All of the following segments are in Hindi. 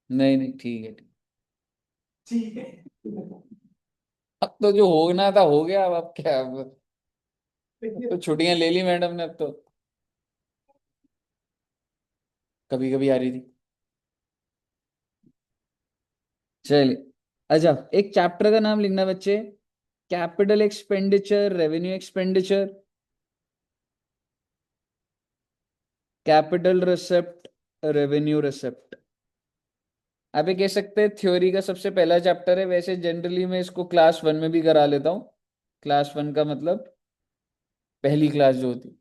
नहीं नहीं, ठीक है। ठीक है। अब तो जो होना था हो गया, अब क्या, अब देखिए। तो छुट्टियां ले ली मैडम ने, अब तो कभी कभी आ रही थी। चलिए, अच्छा, एक चैप्टर का नाम लिखना बच्चे। Capital expenditure, revenue expenditure, capital receipt, revenue receipt. आप ये कह सकते हैं थ्योरी का सबसे पहला चैप्टर है। वैसे जनरली मैं इसको क्लास वन में भी करा लेता हूँ। क्लास वन का मतलब पहली क्लास जो होती।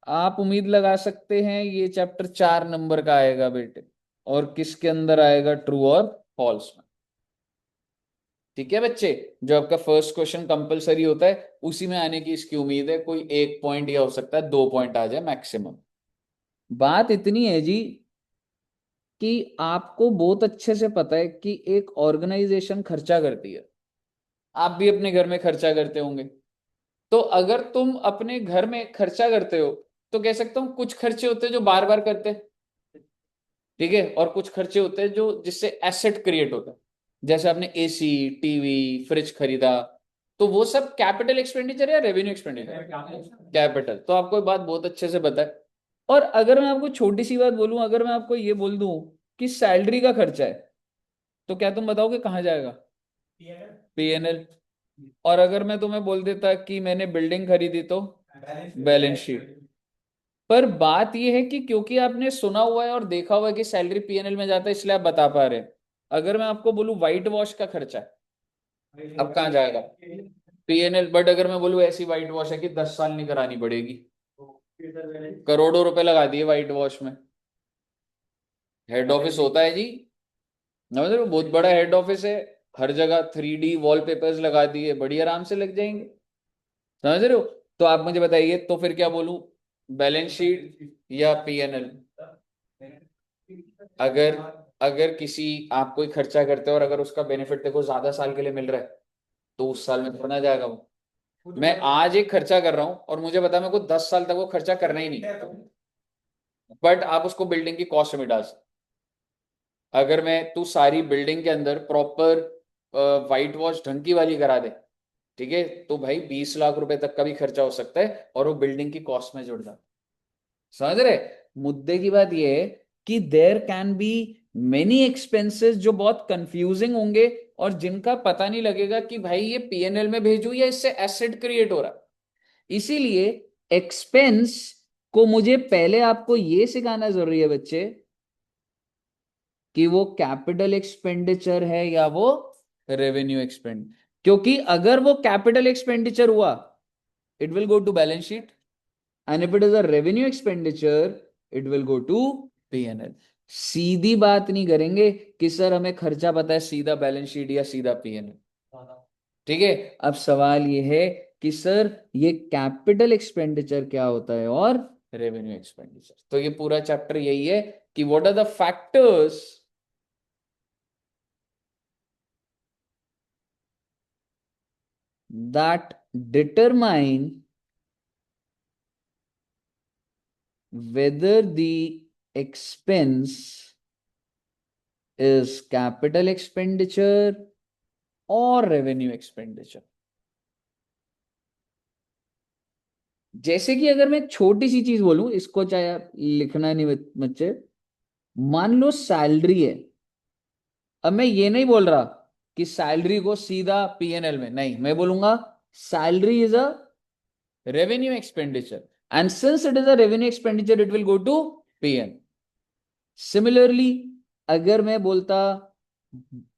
आप उम्मीद लगा सकते हैं ये चैप्टर 4 नंबर का आएगा बेटे। और किसके अंदर आएगा? ट्रू और फॉल्स में। ठीक है बच्चे। जो आपका फर्स्ट क्वेश्चन कंपलसरी होता है उसी में आने की इसकी उम्मीद है। कोई 1 पॉइंट या हो सकता है 2 पॉइंट आ जाए मैक्सिमम। बात इतनी है जी कि आपको बहुत अच्छे से पता है कि एक ऑर्गेनाइजेशन खर्चा करती है। आप भी अपने घर में खर्चा करते होंगे। तो अगर तुम अपने घर में खर्चा करते हो तो कह सकता हूं कुछ खर्चे होते हैं जो बार बार करते हैं। ठीक है। और कुछ खर्चे होते हैं जो जिससे एसेट क्रिएट होता है। जैसे आपने एसी, टीवी, फ्रिज खरीदा। तो वो सब कैपिटल एक्सपेंडिचर या रेवेन्यू एक्सपेंडिचर? कैपिटल। तो आपको ये बात बहुत अच्छे से पता है। और अगर मैं आपको छोटी सी बात बोलूं, अगर मैं आपको ये बोल दूं कि सैलरी का खर्चा है, तो क्या तुम बताओगे कहाँ जाएगा? पीएनएल। और अगर मैं तुम्हें बोल देता कि मैंने बिल्डिंग खरीदी, तो बैलेंस शीट। पर बात यह है कि क्योंकि आपने सुना हुआ है और देखा हुआ है कि सैलरी पीएनएल में जाता है, इसलिए आप बता पा रहे हैं। अगर मैं आपको बोलूं व्हाइट वॉश का खर्चा है, अब कहाँ जाएगा? पीएनएल। बट अगर मैं बोलूं ऐसी व्हाइट वॉश है कि 10 साल नहीं करानी पड़ेगी, करोड़ों रुपए लगा दिए व्हाइट वॉश में। हेड ऑफिस होता है जी, समझ रहे हो? बहुत बड़ा हेड ऑफिस है। हर जगह 3D वॉलपेपर्स लगा दिए, बड़ी आराम से लग जाएंगे। समझ रहे हो? तो आप मुझे बताइए, तो फिर क्या बोलूं? बैलेंस शीट या पीएनएल? अगर अगर किसी आप कोई खर्चा करते हो और अगर उसका बेनिफिट देखो ज्यादा साल के लिए मिल रहा है, तो उस साल में थोड़ा जाएगा वो। मैं आज एक खर्चा कर रहा हूं और मुझे पता है मेरे को 10 साल तक वो खर्चा करना ही नहीं। बट आप उसको बिल्डिंग की कॉस्ट में डाल सकते। अगर मैं तू सारी बिल्डिंग के अंदर प्रॉपर वाइट वॉश ढंग की वाली करा दे, ठीक है, तो भाई 20 लाख रुपए तक का भी खर्चा हो सकता है और वो बिल्डिंग की कॉस्ट में जुड़ जाता है। समझ रहे? मुद्दे की बात यह है कि there can be many expenses जो बहुत कंफ्यूजिंग होंगे और जिनका पता नहीं लगेगा कि भाई ये पीएनएल में भेजूं या इससे एसेट क्रिएट हो रहा है। इसीलिए एक्सपेंस को मुझे पहले आपको यह सिखाना जरूरी है बच्चे कि वो कैपिटल एक्सपेंडिचर है या वो रेवेन्यू एक्सपेंड। क्योंकि अगर वो कैपिटल एक्सपेंडिचर हुआ, it will go to balance sheet. And if it is a revenue expenditure, it will go to PNL. सीधी बात नहीं करेंगे कि सर हमें खर्चा पता है, सीधा बैलेंस शीट या सीधा पीएनएल। ठीक है। अब सवाल ये है कि सर ये कैपिटल एक्सपेंडिचर क्या होता है और रेवेन्यू एक्सपेंडिचर। तो ये पूरा चैप्टर यही है कि what are the factors that determine whether the expense is capital expenditure or revenue expenditure। जैसे कि अगर मैं छोटी सी चीज बोलूं, इसको चाहे आप लिखना नहीं बच्चे। मान लो सैलरी है। अब मैं ये नहीं बोल रहा कि सैलरी को सीधा पीएनएल में, नहीं, मैं बोलूंगा salary is a revenue expenditure, and since it is a revenue expenditure it will go to pn। Similarly अगर मैं बोलता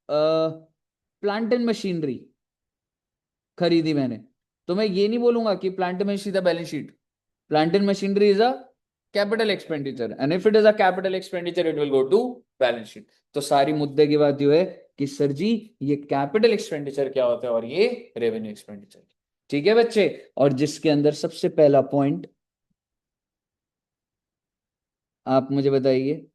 प्लांट एंड मशीनरी खरीदी मैंने, तो मैं ये नहीं बोलूंगा कि प्लांट में सीधा balance sheet. Plant and machinery is a capital expenditure and if it is a capital expenditure it will go to balance sheet. तो सारी मुद्दे की बात यह है कि सर जी ये कैपिटल एक्सपेंडिचर क्या होता है और ये रेवेन्यू एक्सपेंडिचर। ठीक है बच्चे। और जिसके अंदर सबसे पहला पॉइंट आप मुझे बताइए।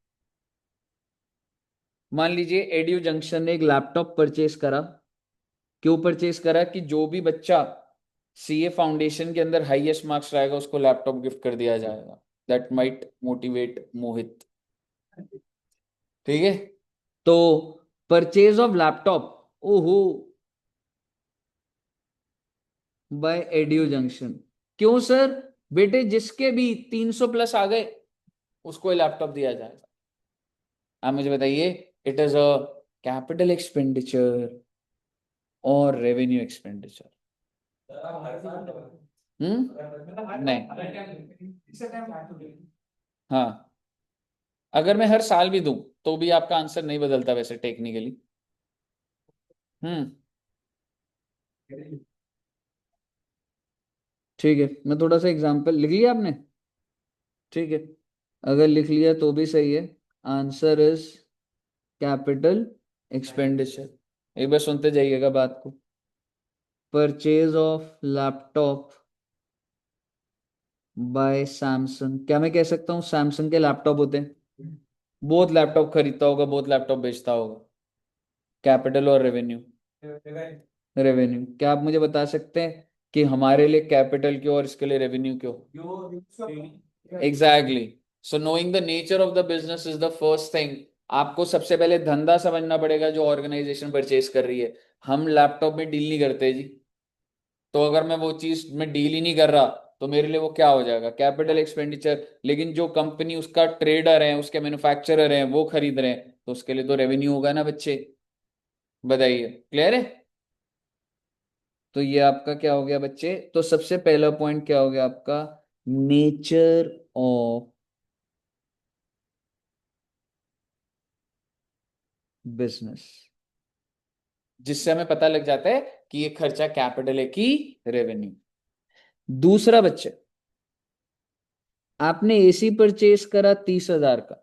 मान लीजिए एडू जंक्शन ने एक लैपटॉप परचेस करा। क्यों परचेस करा? कि जो भी बच्चा सीए फाउंडेशन के अंदर हाईएस्ट मार्क्स लाएगा उसको लैपटॉप गिफ्ट कर दिया जाएगा। दैट माइट मोटिवेट मोहित। ठीक है, तो परचेज ऑफ लैपटॉप, ओहो, बाय एड्यू जंक्शन। क्यों सर? बेटे जिसके भी 300 प्लस आ गए उसको लैपटॉप दिया जाएगा। आप मुझे बताइए, it is a capital expenditure और रेवेन्यू एक्सपेंडिचर? नहीं। हाँ, अगर मैं हर साल भी दूं तो भी आपका आंसर नहीं बदलता वैसे टेक्निकली। हम्म। ठीक है, मैं थोड़ा सा एग्जांपल लिख लिया आपने? ठीक है, अगर लिख लिया तो भी सही है। Answer is capital expenditure. एक बार सुनते जाइएगा बात को। Purchase of laptop by Samsung, क्या मैं कह सकता हूँ सैमसंग के लैपटॉप होते हैं, बहुत लैपटॉप खरीदता होगा, बहुत लैपटॉप बेचता होगा। कैपिटल और रेवेन्यू? रेवेन्यू। क्या आप मुझे बता सकते हैं कि हमारे लिए कैपिटल क्यों और इसके लिए रेवेन्यू क्यों? Exactly. So knowing the nature of the business is the first thing. आपको सबसे पहले धंधा समझना पड़ेगा जो ऑर्गेनाइजेशन परचेज कर रही है। हम लैपटॉप में डील नहीं करते जी। तो अगर मैं वो चीज में डील ही नहीं कर रहा तो मेरे लिए वो क्या हो जाएगा? Capital expenditure. लेकिन जो कंपनी उसका ट्रेडर है, उसके मैन्युफैक्चरर हैं, वो खरीद रहे हैं तो उसके लिए तो रेवेन्यू होगा ना बच्चे। बताइए, क्लियर है? तो ये आपका क्या हो गया बच्चे? तो सबसे पहला पॉइंट क्या हो गया आपका? नेचर ऑफ बिजनेस, जिससे हमें पता लग जाता है कि ये खर्चा कैपिटल है कि रेवेन्यू। दूसरा बच्चे, आपने एसी परचेज करा 30,000 का।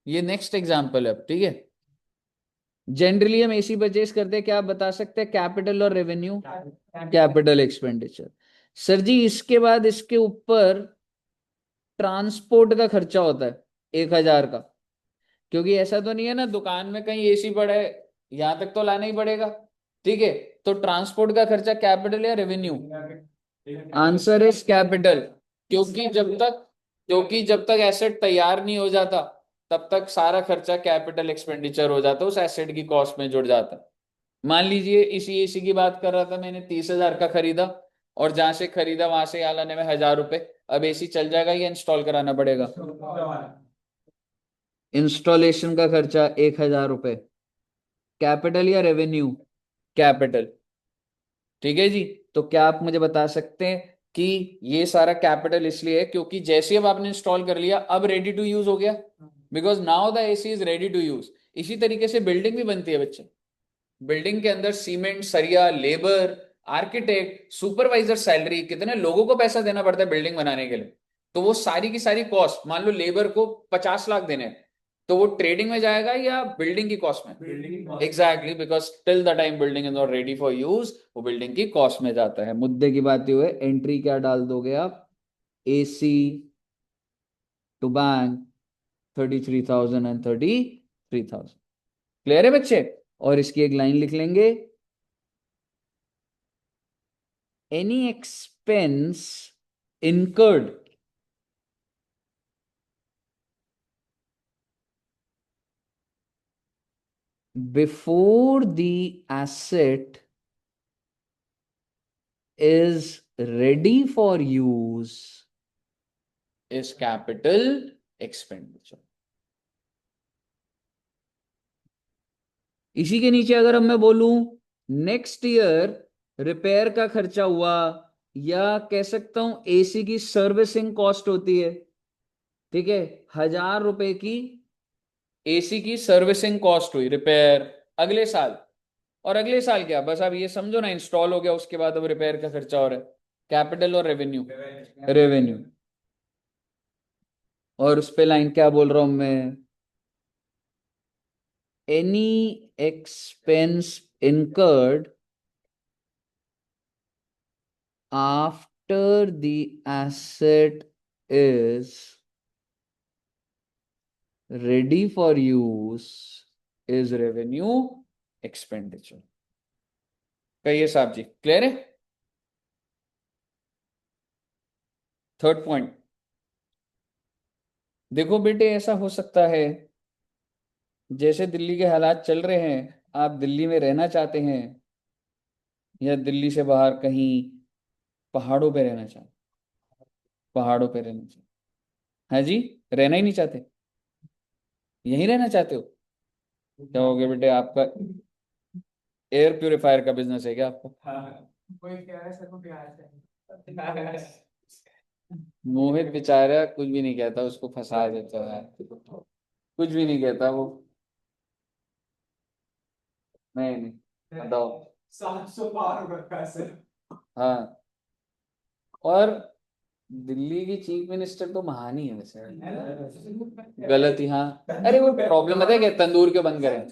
ये नेक्स्ट एग्जाम्पल है अब, ठीक है। जनरली हम एसी परचेज करते हैं, क्या आप बता सकते हैं कैपिटल और रेवेन्यू? Capital expenditure. सर जी इसके बाद इसके ऊपर ट्रांसपोर्ट का खर्चा होता है 1,000 का, क्योंकि ऐसा तो नहीं है ना दुकान में कहीं एसी पड़ा है, यहां तक तो लाना ही पड़ेगा। ठीक है, तो ट्रांसपोर्ट का खर्चा कैपिटल या रेवेन्यू? Answer is capital. क्योंकि जब तक क्योंकि जब तक एसेट तैयार नहीं हो जाता तब तक सारा खर्चा कैपिटल एक्सपेंडिचर हो जाता है, उस एसेट की कॉस्ट में जुड़ जाता है। मान लीजिए इसी एसी की बात कर रहा था, मैंने 30,000 का खरीदा और जहां से खरीदा वहां से यहाँ लाने में 1,000 रुपए। अब एसी चल जाएगा या इंस्टॉल कराना पड़ेगा? इंस्टॉलेशन का खर्चा 1,000 रुपए। कैपिटल या रेवेन्यू? कैपिटल। ठीक है जी। तो क्या आप मुझे बता सकते हैं कि ये सारा कैपिटल इसलिए है क्योंकि जैसे अब आपने इंस्टॉल कर लिया अब रेडी टू यूज हो गया, because now the AC is ready to use. इसी तरीके से बिल्डिंग भी बनती है बच्चे। बिल्डिंग के अंदर सीमेंट, सरिया, लेबर, आर्किटेक्ट, सुपरवाइजर सैलरी, कितने लोगों को पैसा देना पड़ता है बिल्डिंग बनाने के लिए। तो वो सारी की सारी कॉस्ट, मान लो लेबर को 50 लाख देने हैं, तो वो ट्रेडिंग में जाएगा या बिल्डिंग की कॉस्ट में? Exactly, because till the time building is not ready for use वो बिल्डिंग की कॉस्ट में जाता है। मुद्दे की बात ये हुए, एंट्री क्या डाल दोगे आप? AC to bank 33,000 and 33,000। Clear है बच्चे? और इसकी एक लाइन लिख लेंगे, any expense incurred before the asset is ready for use is capital expenditure। इसी के नीचे अगर अब मैं बोलूं नेक्स्ट ईयर रिपेयर का खर्चा हुआ, या कह सकता हूं एसी की सर्विसिंग कॉस्ट होती है, ठीक है, 1,000 रुपए की एसी की सर्विसिंग कॉस्ट हुई, रिपेयर अगले साल। और अगले साल क्या, बस आप ये समझो ना इंस्टॉल हो गया उसके बाद अब रिपेयर का खर्चा हो रहा है। कैपिटल और रेवेन्यू? रेवेन्यू। और उस पे लाइन क्या बोल रहा हूं मैं? Any expense incurred after the asset is ready for use is revenue expenditure. कहिए साहब जी, क्लियर है? थर्ड पॉइंट, देखो बेटे ऐसा हो सकता है जैसे दिल्ली के हालात चल रहे हैं, आप दिल्ली में रहना चाहते हैं या दिल्ली से बाहर कहीं पहाड़ों पे रहना चाहते? पहाड़ों पे रहना चाहते? हाँ जी, रहना ही नहीं चाहते? यहीं रहना चाहते हो? क्या हो गया बेटे आपका? एयर प्यूरिफायर का बिजनेस है क्या आपका? हाँ, कोई कह रहा है सर को प्यार से। मोहित बेचारा कुछ भी नहीं कहता, उसको फंसा देता है, कुछ भी नहीं कहता वो। नहीं नहीं, बताओ। 700 पार रखा है सर। हाँ, और दिल्ली की चीफ मिनिस्टर तो महान ही है वैसे। गलत ही, हाँ। अरे वो प्रॉब्लम पता है क्या, तंदूर क्यों बंद करें?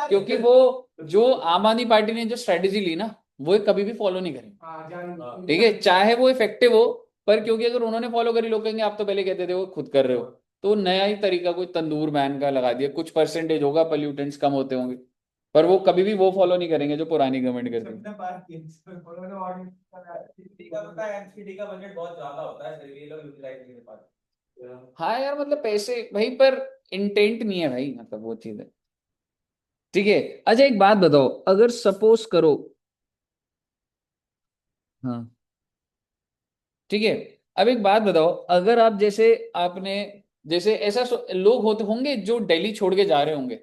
क्योंकि वो जो आम आदमी पार्टी ने जो स्ट्रेटेजी ली ना, वो कभी भी फॉलो नहीं करेंगे। ठीक है, चाहे वो इफेक्टिव हो, पर क्योंकि अगर उन्होंने फॉलो करी, लोग कहेंगे आप तो पहले कहते थे वो खुद कर रहे हो। तो नया ही तरीका कोई तंदूर बैन का लगा दिया, कुछ परसेंटेज होगा, पोल्यूटेंट्स कम होते होंगे, पर वो कभी भी वो फॉलो नहीं करेंगे जो पुरानी गवर्नमेंट करती है। सबने पार किया, उन्होंने ऑडिट एमसीडी का पता है, एमसीडी का बजट बहुत ज्यादा होता है, फिर भी ये लोग यूटिलाइज नहीं कर पाते। हाँ यार, मतलब पैसे भाई, पर इंटेंट नहीं है भाई, मतलब वो चीज है। ठीक है। अच्छा एक बात बताओ, अगर सपोज करो, हाँ ठीक है, अब एक बात बताओ, अगर आप जैसे आपने जैसे ऐसा लोग होते होंगे जो दिल्ली छोड़ के जा रहे होंगे।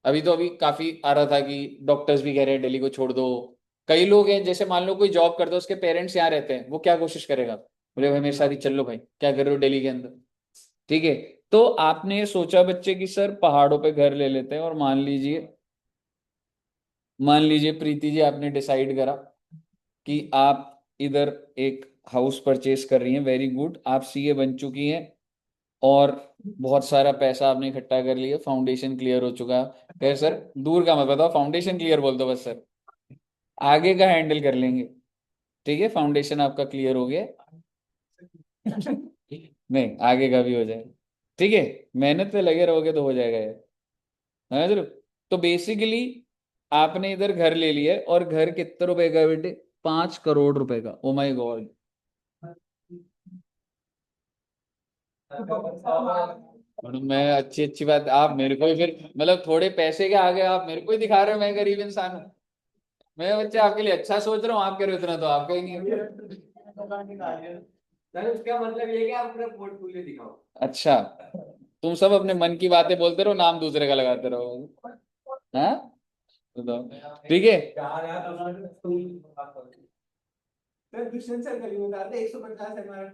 अभी तो अभी काफी आ रहा था कि डॉक्टर्स भी कह रहे हैं दिल्ली को छोड़ दो। कई लोग हैं, जैसे मान लो कोई जॉब करता है, उसके पेरेंट्स यहाँ रहते हैं, वो क्या कोशिश करेगा, बोले भाई मेरे साथ ही चल लो, भाई क्या कर रहे हो दिल्ली के अंदर। ठीक है, तो आपने सोचा बच्चे की सर पहाड़ों पे घर ले लेते हैं, और मान लीजिए प्रीति जी, आपने डिसाइड करा कि आप इधर एक हाउस परचेस कर रही हैं, वेरी गुड, आप सीए बन चुकी हैं, और बहुत सारा पैसा आपने इकट्ठा कर लिया, फाउंडेशन क्लियर हो चुका है। खैर सर, दूर का मत बताओ, फाउंडेशन क्लियर बोल दो बस सर, आगे का हैंडल कर लेंगे। ठीक है, फाउंडेशन आपका क्लियर हो गया। नहीं, आगे का भी हो जाएगा। ठीक है, मेहनत पे लगे रहोगे तो हो जाएगा यार, है जरूर। तो बेसिकली आपने इधर घर ले लिया है, और घर कितने रुपए का है बेटे? 5 करोड़ रुपए का। Oh my God. और मैं, अच्छी अच्छी बात, आप मेरे को ही फिर मतलब थोड़े पैसे के आगे आप मेरे को ही दिखा रहे हो मैं गरीब इंसान हूँ। मैं बच्चे आपके लिए अच्छा सोच रहा हूँ, आप कह रहे हो इतना तो आपका ही नहीं है। सर उसका मतलब ये है कि आप अपना पोर्टफोलियो दिखाओ। अच्छा, तुम सब अपने मन की बातें बोलते रहो, नाम दूसरे का लगाते रहो। हाँ, बताओ। ठीक है, सर दुष्यंत सर कभी बता दे 150 एमआर।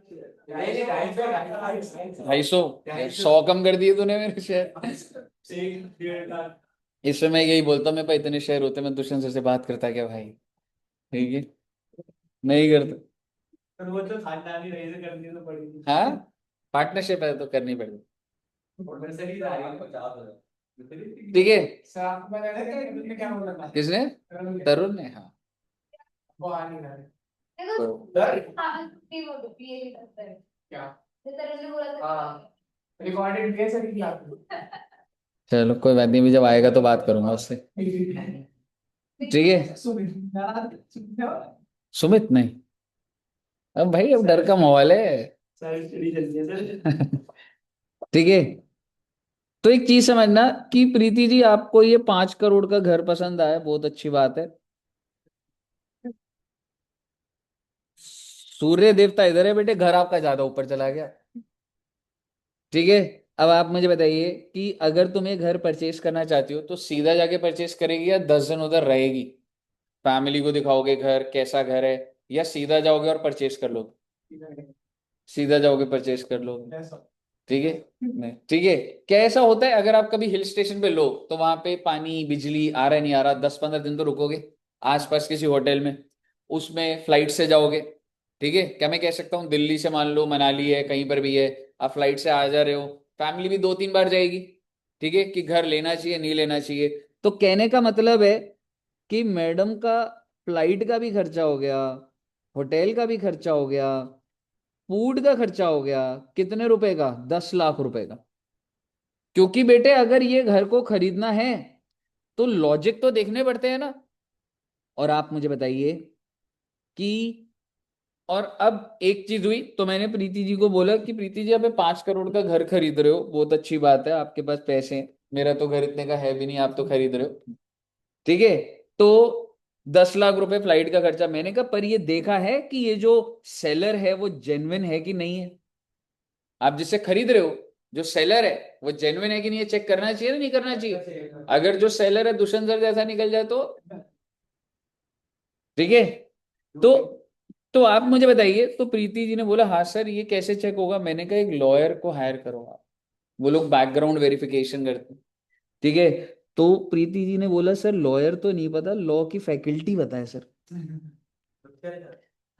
नहीं नहीं, 250 250। 100 कम कर दिए तूने मेरे शेयर। इस समय यही बोलता, मैं भाई इतने शेयर होते मैं दुष्यंत सर से बात करता क्या भाई? ठीक है, नहीं करता। तो वो तो खानदानी रही से करनी तो पड़ेगी। हाँ, पार्टनरशिप है तो करनी पड़ेगी। नर्सरी जा रही है 50,000। ठीक है। साफ में रहने के तुमने क्या बोला था? किसने? तरुण ने, हाँ। वो आ नहीं रहा है। तो क्या हाँ रिकॉर्डेड है सर की आप? चलो कोई बात नहीं, भी जब आएगा तो बात करूंगा उससे। ठीक है। सुमित नहीं, अब भाई अब डर का माहौल है। सारी स्टडी चल रही है सर। ठीक है, तो एक चीज समझना कि प्रीति जी, आपको ये 5 करोड़ का घर पसंद आया, बहुत अच्छी बात है। सूर्य देवता इधर है बेटे, घर आपका ज्यादा ऊपर चला गया। ठीक है, अब आप मुझे बताइए कि अगर तुम ये घर परचेस करना चाहती हो, तो सीधा जाके परचेस करेगी या 10 दिन उधर रहेगी, फैमिली को दिखाओगे घर कैसा घर है, या सीधा जाओगे और परचेस कर लोगे? सीधा जाओगे परचेस कर लोगे। ठीक है। नहीं, ठीक है। क्या ऐसा होता है, अगर आप कभी हिल स्टेशन पे लो, तो वहां पे पानी बिजली आ रहा है नहीं आ रहा, 10-15 दिन तो रुकोगे आसपास किसी होटल में, उसमें फ्लाइट से जाओगे। ठीक है, क्या मैं कह सकता हूँ दिल्ली से मान लो मनाली है, कहीं पर भी है, आप फ्लाइट से आ जा रहे हो, फैमिली भी 2-3 बार जाएगी। ठीक है, कि घर लेना चाहिए नहीं लेना चाहिए। तो कहने का मतलब है कि मैडम का फ्लाइट का भी खर्चा हो गया, होटल का भी खर्चा हो गया, फूड का खर्चा हो गया, कितने रुपए का? 10 लाख रुपए का। क्योंकि बेटे अगर ये घर को खरीदना है, तो लॉजिक तो देखने पड़ते हैं ना। और आप मुझे बताइए कि, और अब एक चीज हुई, तो मैंने प्रीति जी को बोला कि प्रीति जी, आप 5 करोड़ का घर खरीद रहे हो, बहुत अच्छी बात है, आपके पास पैसे हैं, मेरा तो घर इतने का है भी नहीं, आप तो खरीद रहे हो। ठीक है, तो 10 लाख रुपए फ्लाइट का खर्चा। मैंने कहा पर ये देखा है कि ये जो सेलर है वो जेन्युइन है कि नहीं है? आप जिससे खरीद रहे हो, जो सेलर है वो जेन्युइन है कि नहीं है, चेक करना चाहिए ना, नहीं करना चाहिए? अगर जो सेलर है दुष्यंत सर जैसा निकल जाए तो? ठीक है, तो आप मुझे बताइए। तो प्रीति जी ने बोला हाँ सर ये कैसे चेक होगा? मैंने कहा एक लॉयर को हायर करो आप, वो लोग बैकग्राउंड वेरिफिकेशन करते हैं। ठीक है, तो प्रीति जी ने बोला सर लॉयर तो नहीं पता, लॉ की फैकल्टी बताए सर।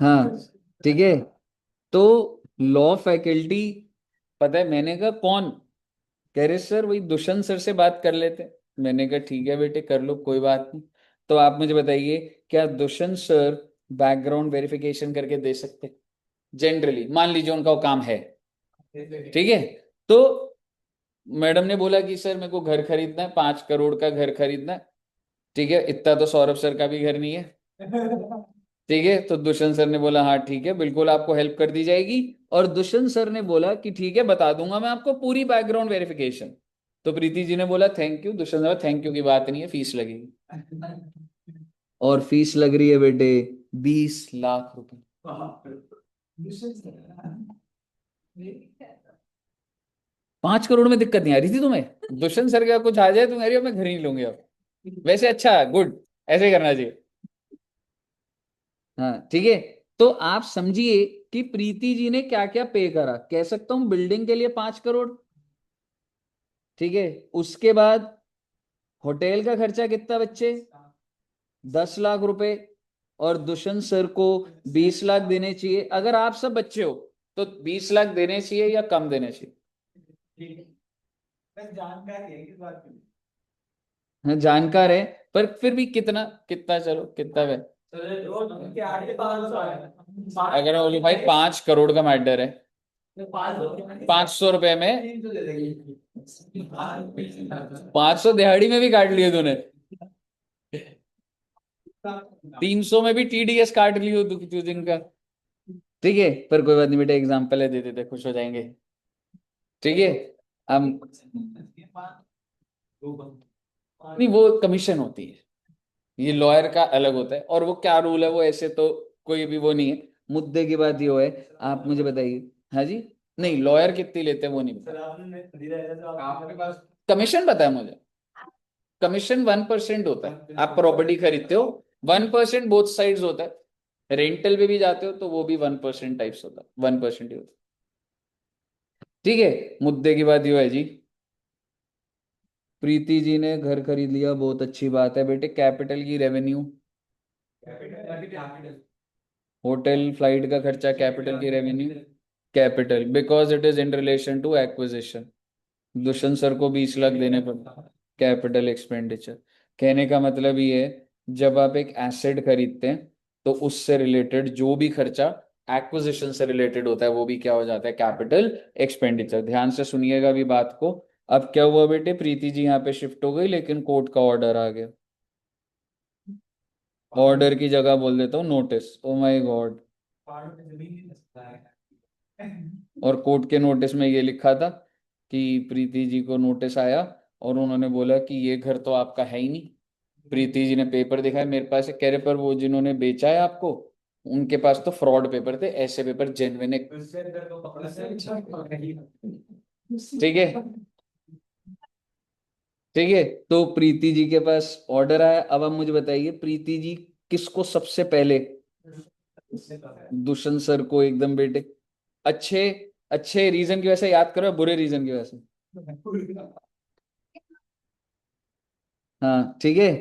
हाँ, ठीक है, तो लॉ फैकल्टी पता है। मैंने कहा कौन? कह रहे सर वही दुष्यंत सर से बात कर लेते हैं। मैंने कहा ठीक है बेटे कर लो, कोई बात नहीं। तो आप मुझे बताइए क्या दुष्यंत सर बैकग्राउंड वेरिफिकेशन करके दे सकते? जनरली मान लीजिए उनका वो काम है, ठीक है। तो मैडम ने बोला कि सर मेरे को घर खरीदना है, 5 करोड़ का घर खरीदना है। ठीक है, इतना तो सौरभ सर का भी घर नहीं है। ठीक है, तो दुष्यंत सर ने बोला हाँ ठीक है बिल्कुल आपको हेल्प कर दी जाएगी। और दुष्यंत सर ने बोला कि ठीक है बता दूंगा मैं आपको पूरी बैकग्राउंड वेरिफिकेशन। तो प्रीति जी ने बोला thank you. Dushyant sir thank you की बात नहीं है, फीस लगेगी। और फीस लग रही है बेटे 20 लाख रुपए। 5 करोड़ में दिक्कत नहीं आ रही थी तुम्हें? दुष्यंत सर का कुछ आ जाए तुम कह रही हो मैं घर ही नहीं लूंगी अब। वैसे अच्छा गुड, ऐसे ही करना चाहिए। हाँ ठीक है, तो आप समझिए कि प्रीति जी ने क्या क्या पे करा। कह सकता हूं बिल्डिंग के लिए 5 करोड़। ठीक है, उसके बाद होटल का खर्चा कितना बच्चे? 10 लाख रुपए। और दुष्यंत सर को 20 लाख देने चाहिए। अगर आप सब बच्चे हो तो 20 लाख देने चाहिए या कम देने चाहिए? जानकारी है किस बात की? हाँ, जानकार है, पर फिर भी कितना कितना, चलो कितना है? अगर मैं बोलूं भाई 5 करोड़ का मैटर है, 500 रुपए में 500 दिहाड़ी में भी काट लिए तूने, 300 में भी टीडीएस काट लियो दो दिन का। ठीक है, पर कोई बात नहीं बेटा, एग्जाम्पल है, दे देते खुश हो जाएंगे। ठीक है, हम नहीं वो कमीशन होती है, ये लॉयर का अलग होता है। और वो क्या रूल है वो ऐसे तो कोई भी वो नहीं है। मुद्दे की बात ये हो है, आप मुझे बताइए। हाँ जी, नहीं लॉयर कितनी लेते हैं वो नहीं पता। कमीशन पता है मुझे, कमीशन 1% होता है। आप प्रॉपर्टी खरीदते हो 1% बोथ साइड्स होता है। रेंटल पे भी जाते हो तो वो भी 1% टाइप्स होता है, 1% ही होता है। ठीक है, मुद्दे की बात ये है जी, प्रीति जी ने घर खरीद लिया, बहुत अच्छी बात है बेटे। कैपिटल की रेवेन्यू, होटल फ्लाइट का खर्चा, कैपिटल की revenue, capital because it is in relation to acquisition. Dushyant sir को 20 लाख देने पड़ता, कैपिटल एक्सपेंडिचर। कहने का मतलब ये है जब आप एक एसेट खरीदते हैं तो उससे रिलेटेड जो भी खर्चा एक्विजिशन से रिलेटेड होता है वो भी क्या हो जाता है? Capital expenditure. ध्यान से सुनिएगा अभी बात को। अब क्या हुआ बेटे, प्रीति जी यहाँ पे शिफ्ट हो गई लेकिन कोर्ट का ऑर्डर आ गया। ऑर्डर की जगह बोल देता हूँ नोटिस, ओ माय गॉड। और कोर्ट के नोटिस में ये लिखा था कि प्रीति जी को नोटिस आया और उन्होंने बोला कि ये घर तो आपका है ही नहीं। प्रीति जी ने पेपर दिखाया मेरे पास, कह रहे पर वो जिन्होंने बेचा है आपको उनके पास तो फ्रॉड पेपर थे, ऐसे पेपर जेन्युइन है। ठीक है, ठीक है, तो प्रीति जी के पास ऑर्डर आया। अब आप मुझे बताइए प्रीति जी किसको सबसे पहले? दुष्यंत सर को एकदम बेटे। अच्छे अच्छे रीजन की वजह से याद करो या बुरे रीजन की वजह से? हाँ ठीक है,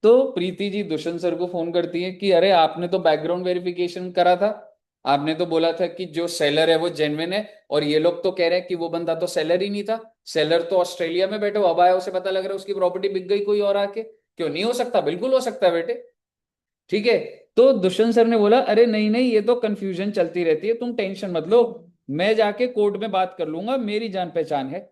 तो प्रीति जी दुष्यंत सर को फोन करती है कि अरे आपने तो बैकग्राउंड वेरिफिकेशन करा था, आपने तो बोला था कि जो सेलर है वो जेन्युइन है, और ये लोग तो कह रहे हैं कि वो बंदा तो सेलर ही नहीं था। सेलर तो ऑस्ट्रेलिया में बैठे, अब आया उसे पता लग रहा है उसकी प्रॉपर्टी बिक गई कोई और आके। क्यों नहीं हो सकता? बिल्कुल हो सकता है बेटे। ठीक है, तो दुष्यंत सर ने बोला अरे नहीं नहीं ये तो कंफ्यूजन चलती रहती है, तुम टेंशन मत लो, मैं जाके कोर्ट में बात कर लूंगा, मेरी जान पहचान है।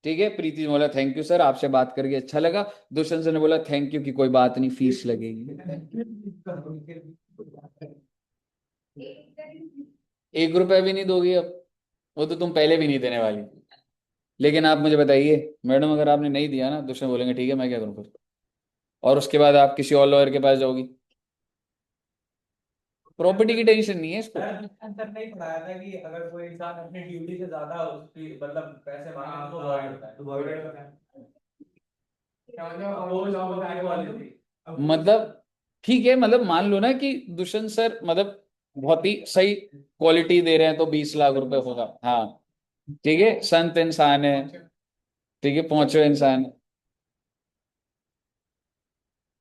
ठीक है, प्रीति ने बोला थैंक यू सर आपसे बात करके अच्छा लगा। दुष्यंत सर ने बोला थैंक यू की कोई बात नहीं, फीस लगेगी। 1 रुपया भी नहीं दोगी अब? वो तो तुम पहले भी नहीं देने वाली। लेकिन आप मुझे बताइए मैडम, अगर आपने नहीं दिया ना, दूसरे बोलेंगे ठीक है मैं क्या करूँ फिर, और उसके बाद आप किसी और लॉयर के पास जाओगी। प्रॉपर्टी की टेंशन नहीं है इसको। सर नहीं पढ़ाया था कि अगर कोई इंसान अपनी ड्यूटी से ज्यादा उसकी मतलब पैसे मांगे तो void होता है। वो जॉब होने वाली थी। मतलब ठीक है, मतलब मान लो ना कि दुष्यंत सर मतलब बहुत ही सही क्वालिटी दे रहे हैं तो 20 लाख रुपए होगा। हाँ ठीक है, संत इंसान है, ठीक है, पहुंचो इंसान है।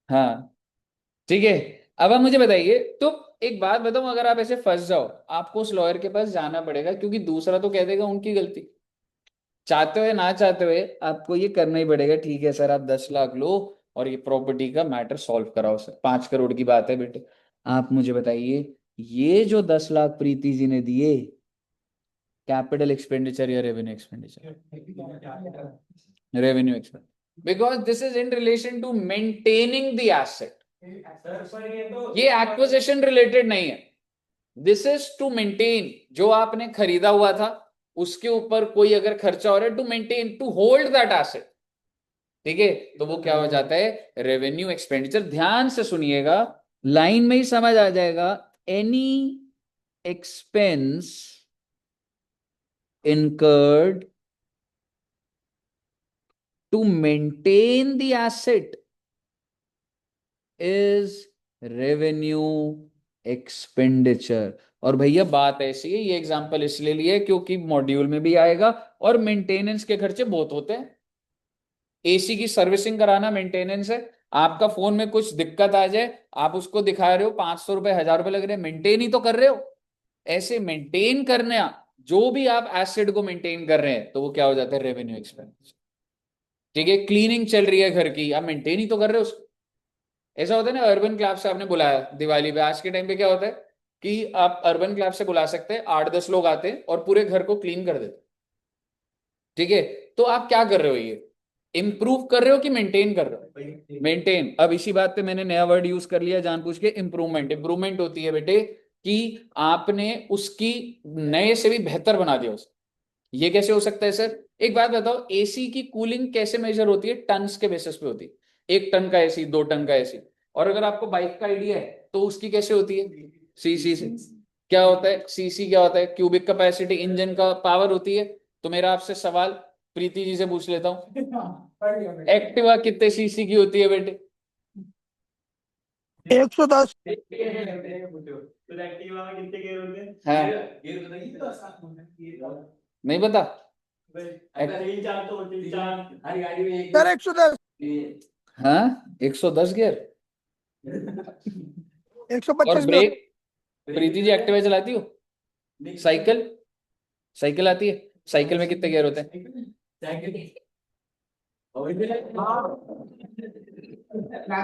हाँ ठीक है। अब आप मुझे बताइए तो, एक बात बताऊं, अगर आप ऐसे फंस जाओ, आपको उस लॉयर के पास जाना पड़ेगा, क्योंकि दूसरा तो कह देगा उनकी गलती। चाहते हुए ना चाहते हुए आपको ये करना ही पड़ेगा। ठीक है सर, आप 10 लाख लो और ये प्रॉपर्टी का मैटर सॉल्व कराओ। सर 5 करोड़ की बात है बेटे। आप मुझे बताइए, ये जो 10 लाख प्रीति जी ने दिए, कैपिटल एक्सपेंडिचर या revenue expenditure? Revenue expenditure, because this is in relation to maintaining the asset. Sir पर ये तो ये एक्विजिशन रिलेटेड नहीं है। दिस इज टू मेंटेन, जो आपने खरीदा हुआ था उसके ऊपर कोई अगर खर्चा हो रहा है, to maintain, to hold that asset, ठीक है, तो वो क्या हो जाता है? Revenue expenditure. ध्यान से सुनिएगा, लाइन में ही समझ आ जाएगा। Any expense incurred to maintain the asset is revenue expenditure। और भैया बात ऐसी है, ये एग्जांपल इसलिए लिए क्योंकि मॉड्यूल में भी आएगा, और मेंटेनेंस के खर्चे बहुत होते हैं। एसी की सर्विसिंग कराना मेंटेनेंस है। आपका फोन में कुछ दिक्कत आ जाए, आप उसको दिखा रहे हो, 500 रुपए 1000 रुपए लग रहे हैं, मेंटेन ही तो कर रहे हो। ऐसे मेंटेन करने, जो भी आप एसेट को मेंटेन कर रहे हैं, तो वो क्या हो जाता है? Revenue expense. ठीक है, क्लीनिंग चल रही है घर की, आप मेंटेन ही तो कर रहे हो उसको। ऐसा होता है ना, अर्बन क्लब से आपने बुलाया दिवाली पे, आज के टाइम पे क्या होता है कि आप अर्बन क्लब से बुला सकते हैं, 8-10 लोग आते हैं और पूरे घर को क्लीन कर देते हैं। ठीक है, तो आप क्या कर रहे हो? ये इंप्रूव कर रहे हो कि मेंटेन कर रहे हो? मेंटेन। अब इसी बात पे मैंने नया वर्ड यूज कर लिया जानबूझ के, इंप्रूवमेंट। इंप्रूवमेंट होती है बेटे कि आपने उसकी नए से भी बेहतर बना दिया उसे। ये कैसे हो सकता है सर? एक बात बताओ, एसी की कूलिंग कैसे मेजर होती है? टन्स के बेसिस पे होती है। 1 टन का एसी, 2 टन का एसी। और अगर आपको बाइक का आइडिया है तो उसकी कैसे होती है? सीसी से। क्या होता है सीसी? क्या होता है? क्यूबिक कैपेसिटी, इंजन का पावर होती है। तो मेरा आपसे सवाल प्रीति जी से पूछ लेता हूँ, एक्टिवा कितने सीसी की होती है बेटे? 110। हाँ, नहीं पता? सर 110, हाँ, 110 गियर। 125 और में ब्रेक? प्रीति जी एक्टिवा चलाती हो? साइकिल? साइकिल आती है? साइकिल में कितने गियर होते हैं?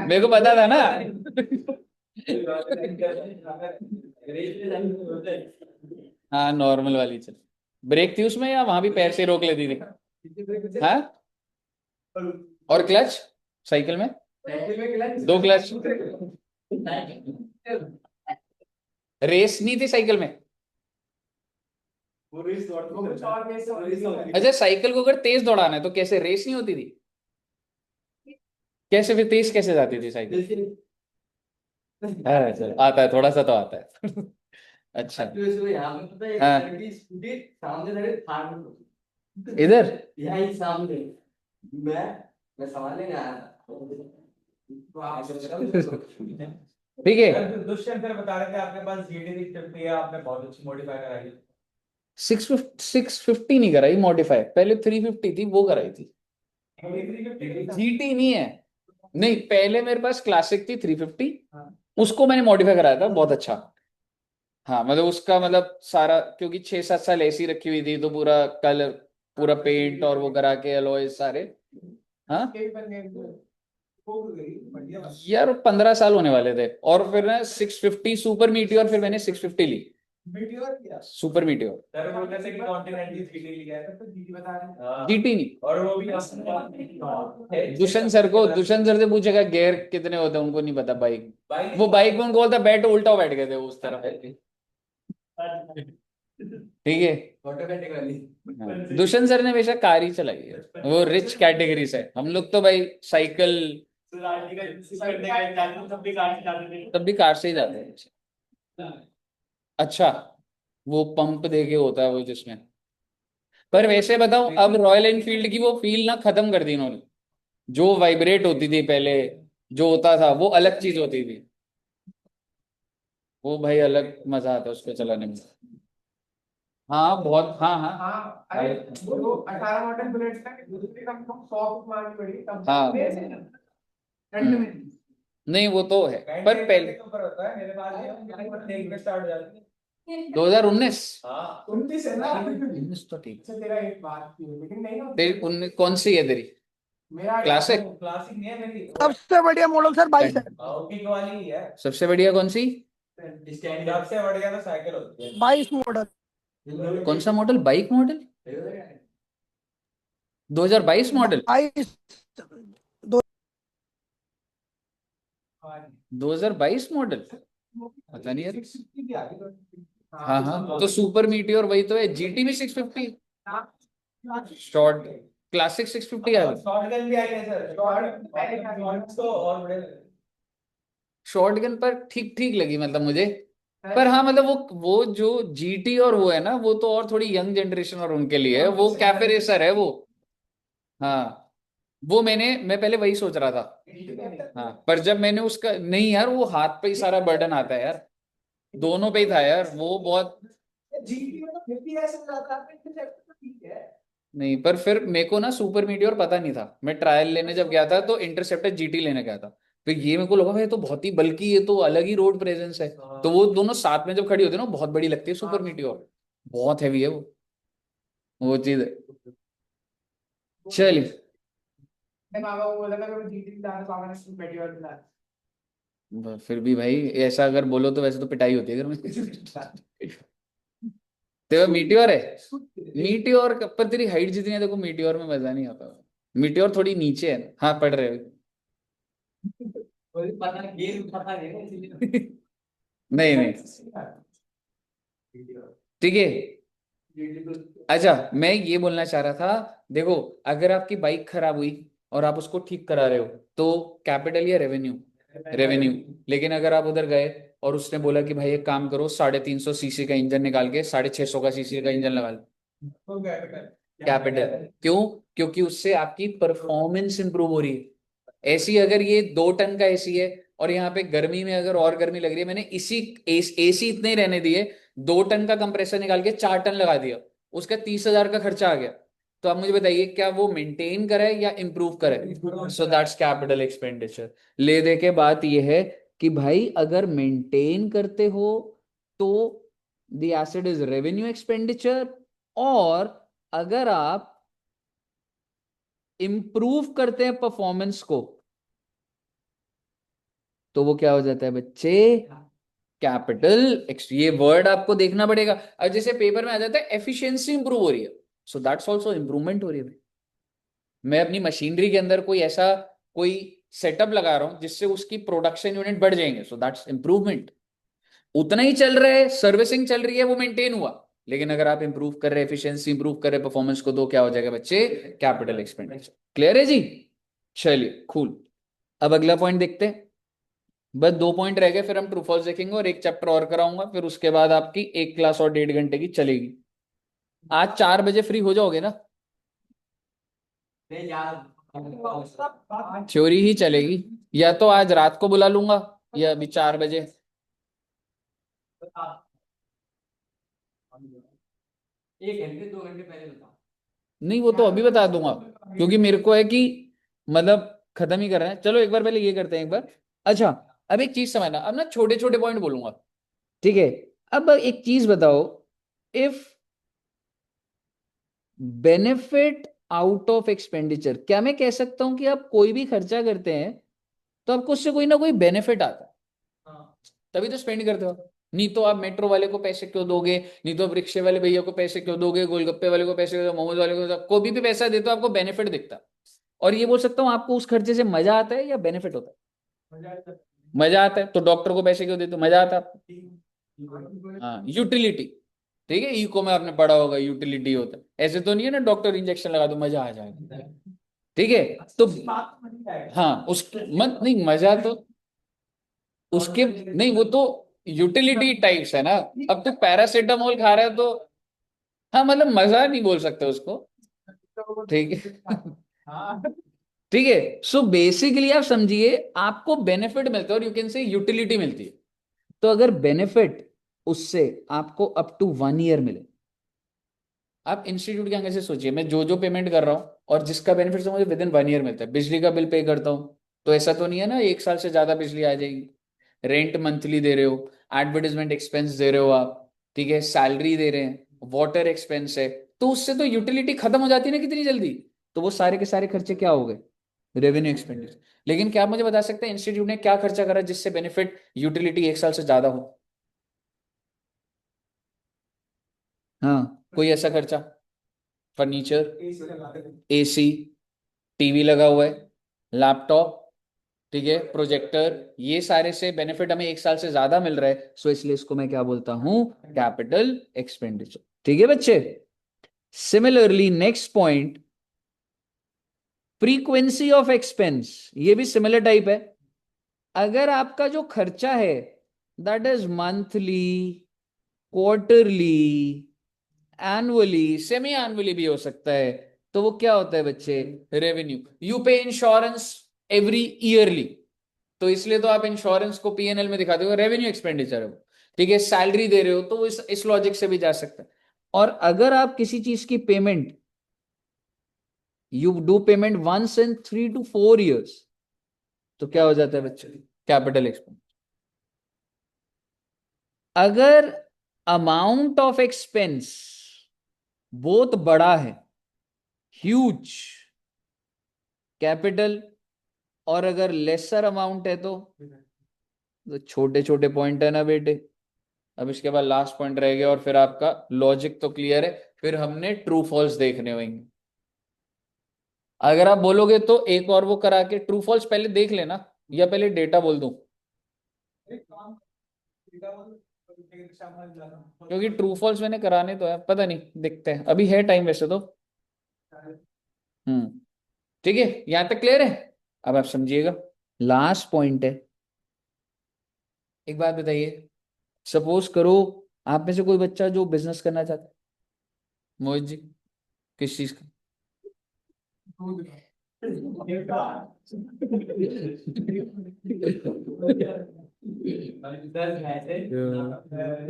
मेरे को पता था ना। हाँ, नॉर्मल वाली चल। ब्रेक थी उसमें या वहां भी पैर से रोक लेती थी? हाँ, और क्लच? साइकिल में 2 क्लच। रेस नहीं थी साइकिल में? अच्छा, साइकिल को अगर तेज दौड़ाना है तो कैसे, रेस नहीं होती थी? कैसे फिर तेज कैसे जाती थी साइकिल? चलो, आता है, थोड़ा सा तो आता है। अच्छा। हाँ, इधर ठीक है। दुष्यंत सर बता रहे थे आपके पास जीटी 650 है, आपने बहुत अच्छी मॉडिफाई कराई है। 650 नहीं कराई मॉडिफाई, पहले 350 थी, वो कराई थी। जीटी नहीं है। नहीं, पहले मेरे पास क्लासिक थी 350, उसको मैंने मॉडिफाई कराया था, बहुत अच्छा। हाँ, मतलब उसका मतलब सारा, क्योंकि 6-7 साल ऐसी रखी हुई थी, तो पूरा कलर, पूरा पेंट और वो करा के अलॉय सारे। हाँ यार, 15 साल होने वाले थे। और फिर ना 650 सुपर मीटियोर, फिर मैंने 650 ली। Super meteor. सर वो कहते हैं कि कॉन्टिनेंटल जीटी लिया है तो जीटी बता रहे हैं। हाँ। जीटी नहीं। और वो भी दुष्यंत सर से पूछेगा गियर कितने होते हैं, उनको नहीं पता। बाइक, वो बाइक में उनको बोलता बैठ, उल्टा बैठ गए थे उस तरफ। ठीक है, ऑटोमेटिक वाली। हाँ, दुष्यंत सर ने हमेशा कार ही चलाई है, वो रिच कैटेगरी से। हम लोग तो भाई साइकिल तब भी कार से ही जाते हैं। अच्छा, वो पंप देके होता है वो जिसमें। पर वैसे बताओ, अब रॉयल एनफील्ड की वो फील ना खत्म कर दी इन्होंने। जो वाइब्रेट होती थी पहले, जो होता था वो अलग चीज होती थी। वो भाई अलग मजा आता है उसको चलाने में। हाँ बहुत, हाँ हाँ। हाँ अरे वो 18 मॉडल बुलेट का दूसरी कम से कम 100 फुट मारनी पड़ी तब हाँ। ठंड में। नहीं वो तो है, पर पहले के ऊपर होता है, मेरे पास भी एक में स्टार्ट हो जाती है। 2019। हाँ 19 है ना। 19 तो ठीक। अच्छा तेरा एक बात थी लेकिन नहीं ना तेरी कौन सी है तेरी? मेरा क्लासिक। क्लासिक नहीं है मेरी, सबसे बढ़िया मॉडल सर 22 है। किक वाली ही है। सबसे बढ़िया कौन सी? सबसे बढ़िया तो साइकिल होती है। 22 मॉडल। कौन सा model? Bike model? 2022 model? 22 2022 model? पता नहीं यार। 650 की आ गई तो। हाँ हाँ, तो सुपर मीटियोर वही तो है। जीटी भी 650, शॉर्ट क्लासिक 650 आ गई। शॉटगन भी आई है सर, शॉट तो और बड़े लगे। शॉर्ट गन पर ठीक ठीक लगी मतलब मुझे। पर हाँ मतलब वो जो जीटी और वो है ना, वो तो और थोड़ी यंग जनरेशन और उनके लिए है। वो कैफे रेसर है वो। हाँ, वो मैं पहले वही सोच रहा था। हाँ, पर जब मैंने उसका, नहीं यार वो हाथ पे ही सारा बर्डन आता है यार। दोनों पे ही था यार वो बहुत। जीटी में तो 50 ऐसे जाता है इंटरसेप्टर तो ठीक है। नहीं, पर फिर मेरे को ना सुपर मीटियोर पता नहीं था। मैं ट्रायल लेने जब गया था तो इंटरसेप्टर जीटी लेने गया था। फिर ये मेरे को लगा भाई ये तो बहुत ही बल्कि, ये तो अलग ही रोड प्रेजेंस है। तो वो दोनों साथ में जब खड़ी होती है ना, वो बहुत बड़ी लगती है सुपर मीटियोर। बहुत हैवी है वो चीज है। चलिए। मैं पापा को बोला था कि जीटी दिला दो, पापा ने मेटियोर दिला फिर भी भाई ऐसा अगर बोलो तो वैसे तो पिटाई होती है घर में। तेरा मीटियोर है। मीटियोर पर तेरी हाइट जितनी है, देखो मीटियोर में मजा नहीं आता। मीटियोर थोड़ी नीचे है ना। हाँ पढ़ रहे हो। पता गेम पता नहीं है इसीलिए। नहीं नहीं, ठीक है। अच्छा, मैं ये बोलना चाह रहा था, देखो अगर आपकी बाइक खराब हुई और आप उसको ठीक करा रहे हो तो कैपिटल या रेवेन्यू? रेवेन्यू। लेकिन अगर आप उधर गए और उसने बोला कि भाई एक काम करो, 350 सीसी का इंजन निकाल के 650 का सीसी का इंजन लगा लो, तो कैपिटल। कैपिटल क्यों? क्योंकि उससे आपकी परफॉर्मेंस इंप्रूव हो रही है। ऐसी अगर ये 2 टन का एसी है और यहाँ पे गर्मी में अगर और गर्मी लग रही है, मैंने इसी एसी इतने ही रहने दिए, 2 टन का कंप्रेसर निकाल के 4 टन लगा दिया, उसका 30,000 का खर्चा आ गया। तो आप मुझे बताइए, क्या वो मेंटेन करे या इंप्रूव करे? So that's capital expenditure. ले दे के बात ये है कि भाई अगर मेंटेन करते हो तो the asset is revenue expenditure, और अगर आप इंप्रूव करते हैं परफॉर्मेंस को तो वो क्या हो जाता है बच्चे? कैपिटल। ये वर्ड आपको देखना पड़ेगा। अब जैसे पेपर में आ जाता है एफिशिएंसी इंप्रूव हो रही है, सो दैट्स आल्सो इंप्रूवमेंट हो रही है। मैं अपनी मशीनरी के अंदर कोई सेटअप लगा रहा हूं जिससे उसकी प्रोडक्शन यूनिट बढ़ जाएंगे, सो दैट्स इंप्रूवमेंट। उतना ही चल रहा है, सर्विसिंग चल रही है, वो मेंटेन हुआ। लेकिन अगर आप इंप्रूव कर रहे हैं, एफिशिएंसी इंप्रूव कर रहे हैं परफॉर्मेंस को, तो क्या हो जाएगा बच्चे? Capital expenditure. क्लियर है जी? चलिए कूल। अब अगला पॉइंट देखते हैं। बस 2 पॉइंट रह गए, फिर हम ट्रू फॉल्स देखेंगे और एक चैप्टर और कराऊंगा, फिर उसके बाद आपकी एक क्लास और 1.5 घंटे की चलेगी। आज 4 बजे फ्री हो जाओगे ना? नहीं यार। थ्योरी ही चलेगी, या तो आज रात को बुला लूंगा या अभी 4 बजे। 1 घंटे 2 घंटे पहले बताओ। नहीं वो तो अभी बता दूंगा, क्योंकि मेरे को है कि मतलब खत्म ही कर रहे हैं। चलो एक बार पहले ये करते हैं एक बार। अच्छा, अब एक चीज समझना, अब ना छोटे छोटे पॉइंट बोलूंगा, ठीक है? अब एक चीज बताओ, if benefit out of expenditure, क्या मैं कह सकता हूं कि आप कोई भी खर्चा करते हैं तो आपको उससे कोई ना कोई बेनिफिट आता है, तभी तो स्पेंड करते हो। नहीं तो आप मेट्रो वाले को पैसे क्यों दोगे? नहीं तो आप रिक्शे वाले भैया को पैसे क्यों दोगे? गोलगप्पे वाले को पैसे क्यों दोगे? मोमोज वाले को? कोई भी पैसा दे तो आपको बेनिफिट दिखता। और ये बोल सकता हूँ, आपको उस खर्चे से मजा आता है या बेनिफिट होता है? मजा आता है। तो डॉक्टर को पैसे क्यों देते हो? मजा आता है आपको। हाँ, यूटिलिटी। ठीक है, इको में आपने पढ़ा होगा यूटिलिटी होता है, ऐसे तो नहीं है ना डॉक्टर इंजेक्शन लगा दो मजा आ जाएगा। ठीक है, तो हाँ उस मत नहीं मजा तो उसके नहीं, वो तो यूटिलिटी टाइप्स है ना। अब तू पैरासीटामोल खा रहा है तो हाँ मतलब मजा नहीं बोल सकते उसको। ठीक है ठीक है, सो बेसिकली आप समझिए आपको बेनिफिट मिलता है और यू कैन से यूटिलिटी मिलती है। तो अगर बेनिफिट उससे आपको अप टू 1 ईयर मिले, आप इंस्टीट्यूट के आगे से सोचिए, मैं जो जो पेमेंट कर रहा हूँ और जिसका बेनिफिट से मुझे विद इन 1 ईयर मिलता है। बिजली का बिल पे करता हूँ तो ऐसा तो नहीं है ना 1 साल से ज्यादा बिजली आ जाएगी। रेंट मंथली दे रहे हो, एडवर्टीजमेंट एक्सपेंस दे रहे हो आप, ठीक है, सैलरी दे रहे हैं, वाटर एक्सपेंस है, तो उससे तो यूटिलिटी खत्म हो जाती है ना कितनी जल्दी। तो वो सारे के सारे खर्चे क्या हो गए, रेवेन्यू एक्सपेंडिचर। लेकिन क्या आप मुझे बता सकते हैं इंस्टीट्यूट ने क्या खर्चा करा जिससे बेनिफिट यूटिलिटी 1 साल से ज्यादा हो? हाँ कोई ऐसा खर्चा? फर्नीचर, एसी, टीवी लगा हुआ है, लैपटॉप, ठीक है, प्रोजेक्टर, ये सारे से बेनिफिट हमें 1 साल से ज्यादा मिल रहा है, सो इसलिए इसको मैं क्या बोलता हूं, कैपिटल एक्सपेंडिचर। ठीक है बच्चे। Similarly next point, frequency of expense, ये भी सिमिलर टाइप है। अगर आपका जो खर्चा है that is monthly, quarterly, annually, semi annually भी हो सकता है, तो वो क्या होता है बच्चे, रेवेन्यू। यू पे इंश्योरेंस एवरी ईयरली, तो इसलिए तो आप इंश्योरेंस को पीएनएल में दिखाते हो, रेवेन्यू एक्सपेंडिचर है वो। ठीक है, सैलरी दे रहे हो तो वो इस लॉजिक से भी जा सकता है। और अगर आप किसी चीज की payment, you do payment once in 3 to 4 years, तो क्या हो जाता है बच्चे, कैपिटल एक्सपेंस। अगर अमाउंट ऑफ एक्सपेंस बहुत बड़ा है, ह्यूज, कैपिटल। और अगर लेसर अमाउंट है तो छोटे छोटे पॉइंट है ना बेटे। अब इसके बाद लास्ट पॉइंट रह गया और फिर आपका लॉजिक तो क्लियर है, फिर हमने ट्रू फॉल्स देखने होंगे। अगर आप बोलोगे तो एक और वो करा के ट्रू फॉल्स पहले देख लेना, या पहले डेटा बोल दूं, क्योंकि ट्रू फॉल्स मैंने कराने तो है, पता नहीं देखते हैं, अभी है टाइम वैसे तो। हम्म, ठीक है, यहां तक क्लियर है। अब आप समझिएगा, लास्ट पॉइंट है। एक बात बताइए, सपोज करो आप में से कोई बच्चा जो बिजनेस करना चाहता है, मोहित जी, किस चीज का?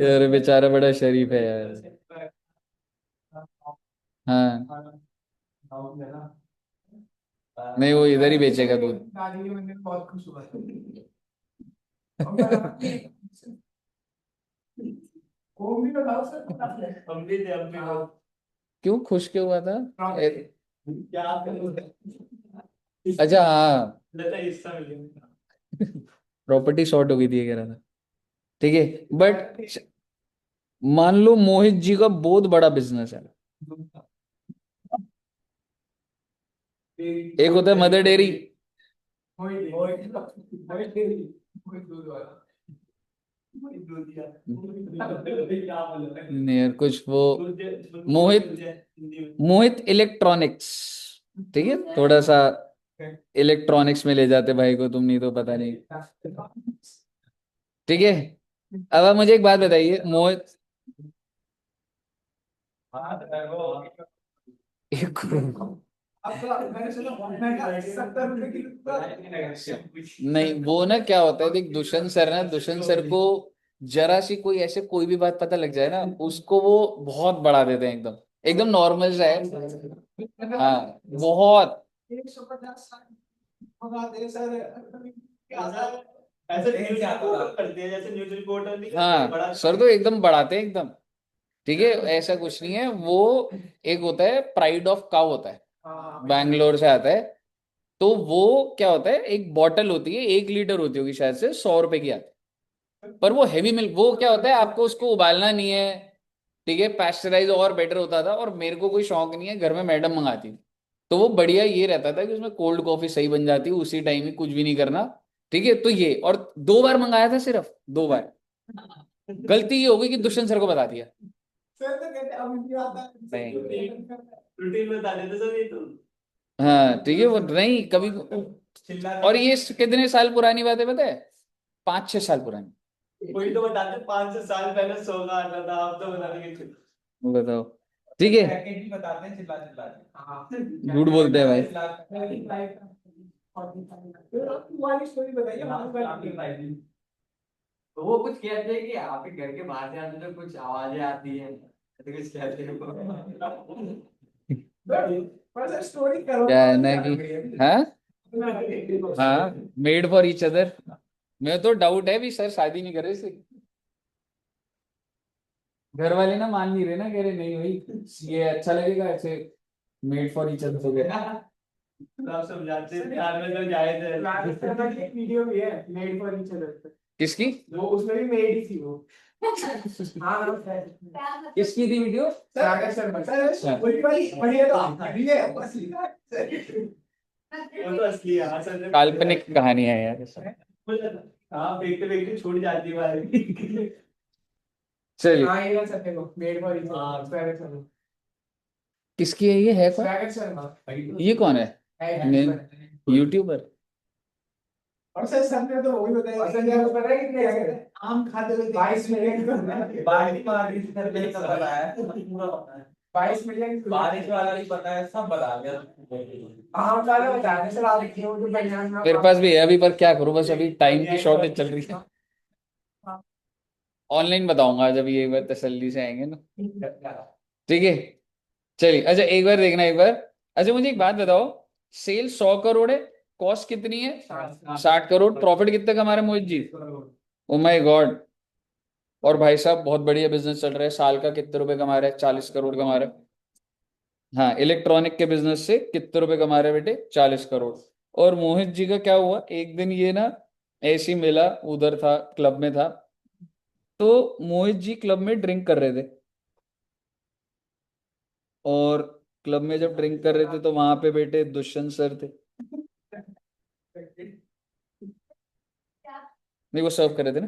यार बेचारा बड़ा शरीफ है यार। हाँ नहीं, वो इधर ही बेचेगा दूध। बहुत खुश हुआ वो भी बताओ सर। हम भी थे, हम भी लोग। क्यों खुश क्यों हुआ था? क्या अच्छा हाँ, लेता हिस्सा मिल गया। प्रॉपर्टी शॉर्ट हो गई थी ये कह रहा था। ठीक है, बट मान लो मोहित जी का बहुत बड़ा बिजनेस है। एक होता है मदर डेयरी, नहीं यार कुछ वो, मोहित, मोहित इलेक्ट्रॉनिक्स। ठीक है, थोड़ा सा इलेक्ट्रॉनिक्स में ले जाते भाई को तुम, नहीं तो पता नहीं। ठीक है, अब आप मुझे एक बात बताइए, मोहित एक मैंने सुना 70 रुपए की। नहीं वो ना क्या होता है, देख दुष्यंत सर ना, दुष्यंत सर को जरा सी कोई ऐसे कोई भी बात पता लग जाए ना, उसको वो बहुत बढ़ा देते हैं, एकदम एकदम नॉर्मल सा है। हाँ बहुत। 150 मंगा दे सर। ऐसे न्यूज रिपोर्ट करते हैं, जैसे न्यूज रिपोर्टर नहीं करते, बड़ा हाँ सर तो एकदम बढ़ाते हैं एकदम। ठीक है, ऐसा कुछ नहीं है वो, एक होता है प्राइड ऑफ काउ होता है, बैंगलोर से आता है। तो वो क्या होता है, एक बॉटल होती है 1 लीटर होती होगी शायद से, 100 रुपए की आती है, पर वो हैवी मिल्क, वो क्या होता है आपको उसको उबालना नहीं है। ठीक है, पैस्चराइज और बेटर होता था, और मेरे को कोई शौक नहीं है, घर में मैडम मंगाती थी। तो वो बढ़िया ये रहता था कि उसमें कोल्ड कॉफी सही बन जाती है उसी टाइम ही, कुछ भी नहीं करना। ठीक है, तो ये, और 2 बार मंगाया था, सिर्फ 2 बार। गलती ये हो गई कि दुष्यंत सर को बता दिया। सर तो कहते अभी भी आता है। रूटीन बता देते सर ये तो हाँ ठीक है, वो नहीं कभी। चिल्ला और ये कितने साल पुरानी बात है पता है? 5-6 साल पुरानी। वही तो बताते 5 से 7 साल पहले सोगा आता था, आप तो बता देंगे। बताओ। ठीक है, पैकेज भी बताते हैं चिल्ला चिल्ला के। हाँ झूठ बोलते हैं भाई। वाली स्टोरी बताइए तो वो कुछ कहते हैं कि आपके घर के बाहर से आते तो कुछ आवाजें आती हैं, तो कुछ कहते हैं पर सर स्टोरी करो। क्या है ना कि हाँ हाँ, मेड फॉर ईच अदर। मैं तो डाउट है भी सर शादी नहीं कर रहे इससे। घर वाले ना मान नहीं रहे ना, कह रहे नहीं भाई ये अच्छा लगेगा ऐसे, मेड फॉर ईच अदर हो गया। आप समझाते हैं प्यार में तो जायज है। वीडियो भी है मेड फॉर ईच अदर। किसकी? वो उसमें भी मेड ही थी वो। हाँ किसकी थी वीडियो? सागर शर्मा सर वही वाली बढ़िया तो आप भी है असली का वो तो असली है, हाँ सर। काल्पनिक कहानी है यार ये। हाँ देखते देखते छूट जाती है भाई। चलिए, हाँ ये सत्य को मेड फॉर ईच हाँ। अदर सागर शर्मा। किसकी है ये? है कौन? सागर शर्मा ये कौन है? है यूट्यूबर? और सर ने तो वो भी बताया और सर आपको पता है कितने क्या कहते हैं आम खाते हुए 22 मिलियन बारिश वाली सर नहीं सब पता है, पूरा पता है। 22 मिलियन बारिश वाला भी पता है, सब बता दिया। आम वाले बताने सर आप देखिए वो जो बढ़िया मेरे पास भी है अभी, पर क्या करूं, बस अभी टाइम की शॉर्टेज चल रही है। ऑनलाइन बताऊंगा जब ये एक बार तसल्ली से आएंगे ना। ठीक है, चलिए। अच्छा एक बार देखना, एक बार। अच्छा मुझे एक बात बताओ, सेल 100 करोड़ है, कॉस्ट कितनी है? 60 करोड़। प्रॉफिट कितना कमा रहे हैं Mohit ji? Oh my God. और भाई साहब बहुत बढ़िया बिजनेस चल रहा है, साल का कितने रुपए कमा रहे हैं? 40 करोड़ कमा रहे हैं। हाँ, इलेक्ट्रॉनिक के बिजनेस से कितने रुपए कमा रहे हैं बेटे? 40 करोड़। और मोहित जी का क्या हुआ, एक दिन ये ना ऐसे ही मिला, उधर था क्लब में था, तो मोहित जी क्लब में ड्रिंक कर रहे थे, और क्लब में जब ड्रिंक कर रहे थे तो वहां पे बेटे दुष्यंत सर थे। नहीं, वो सर्व कर रहे थे ना।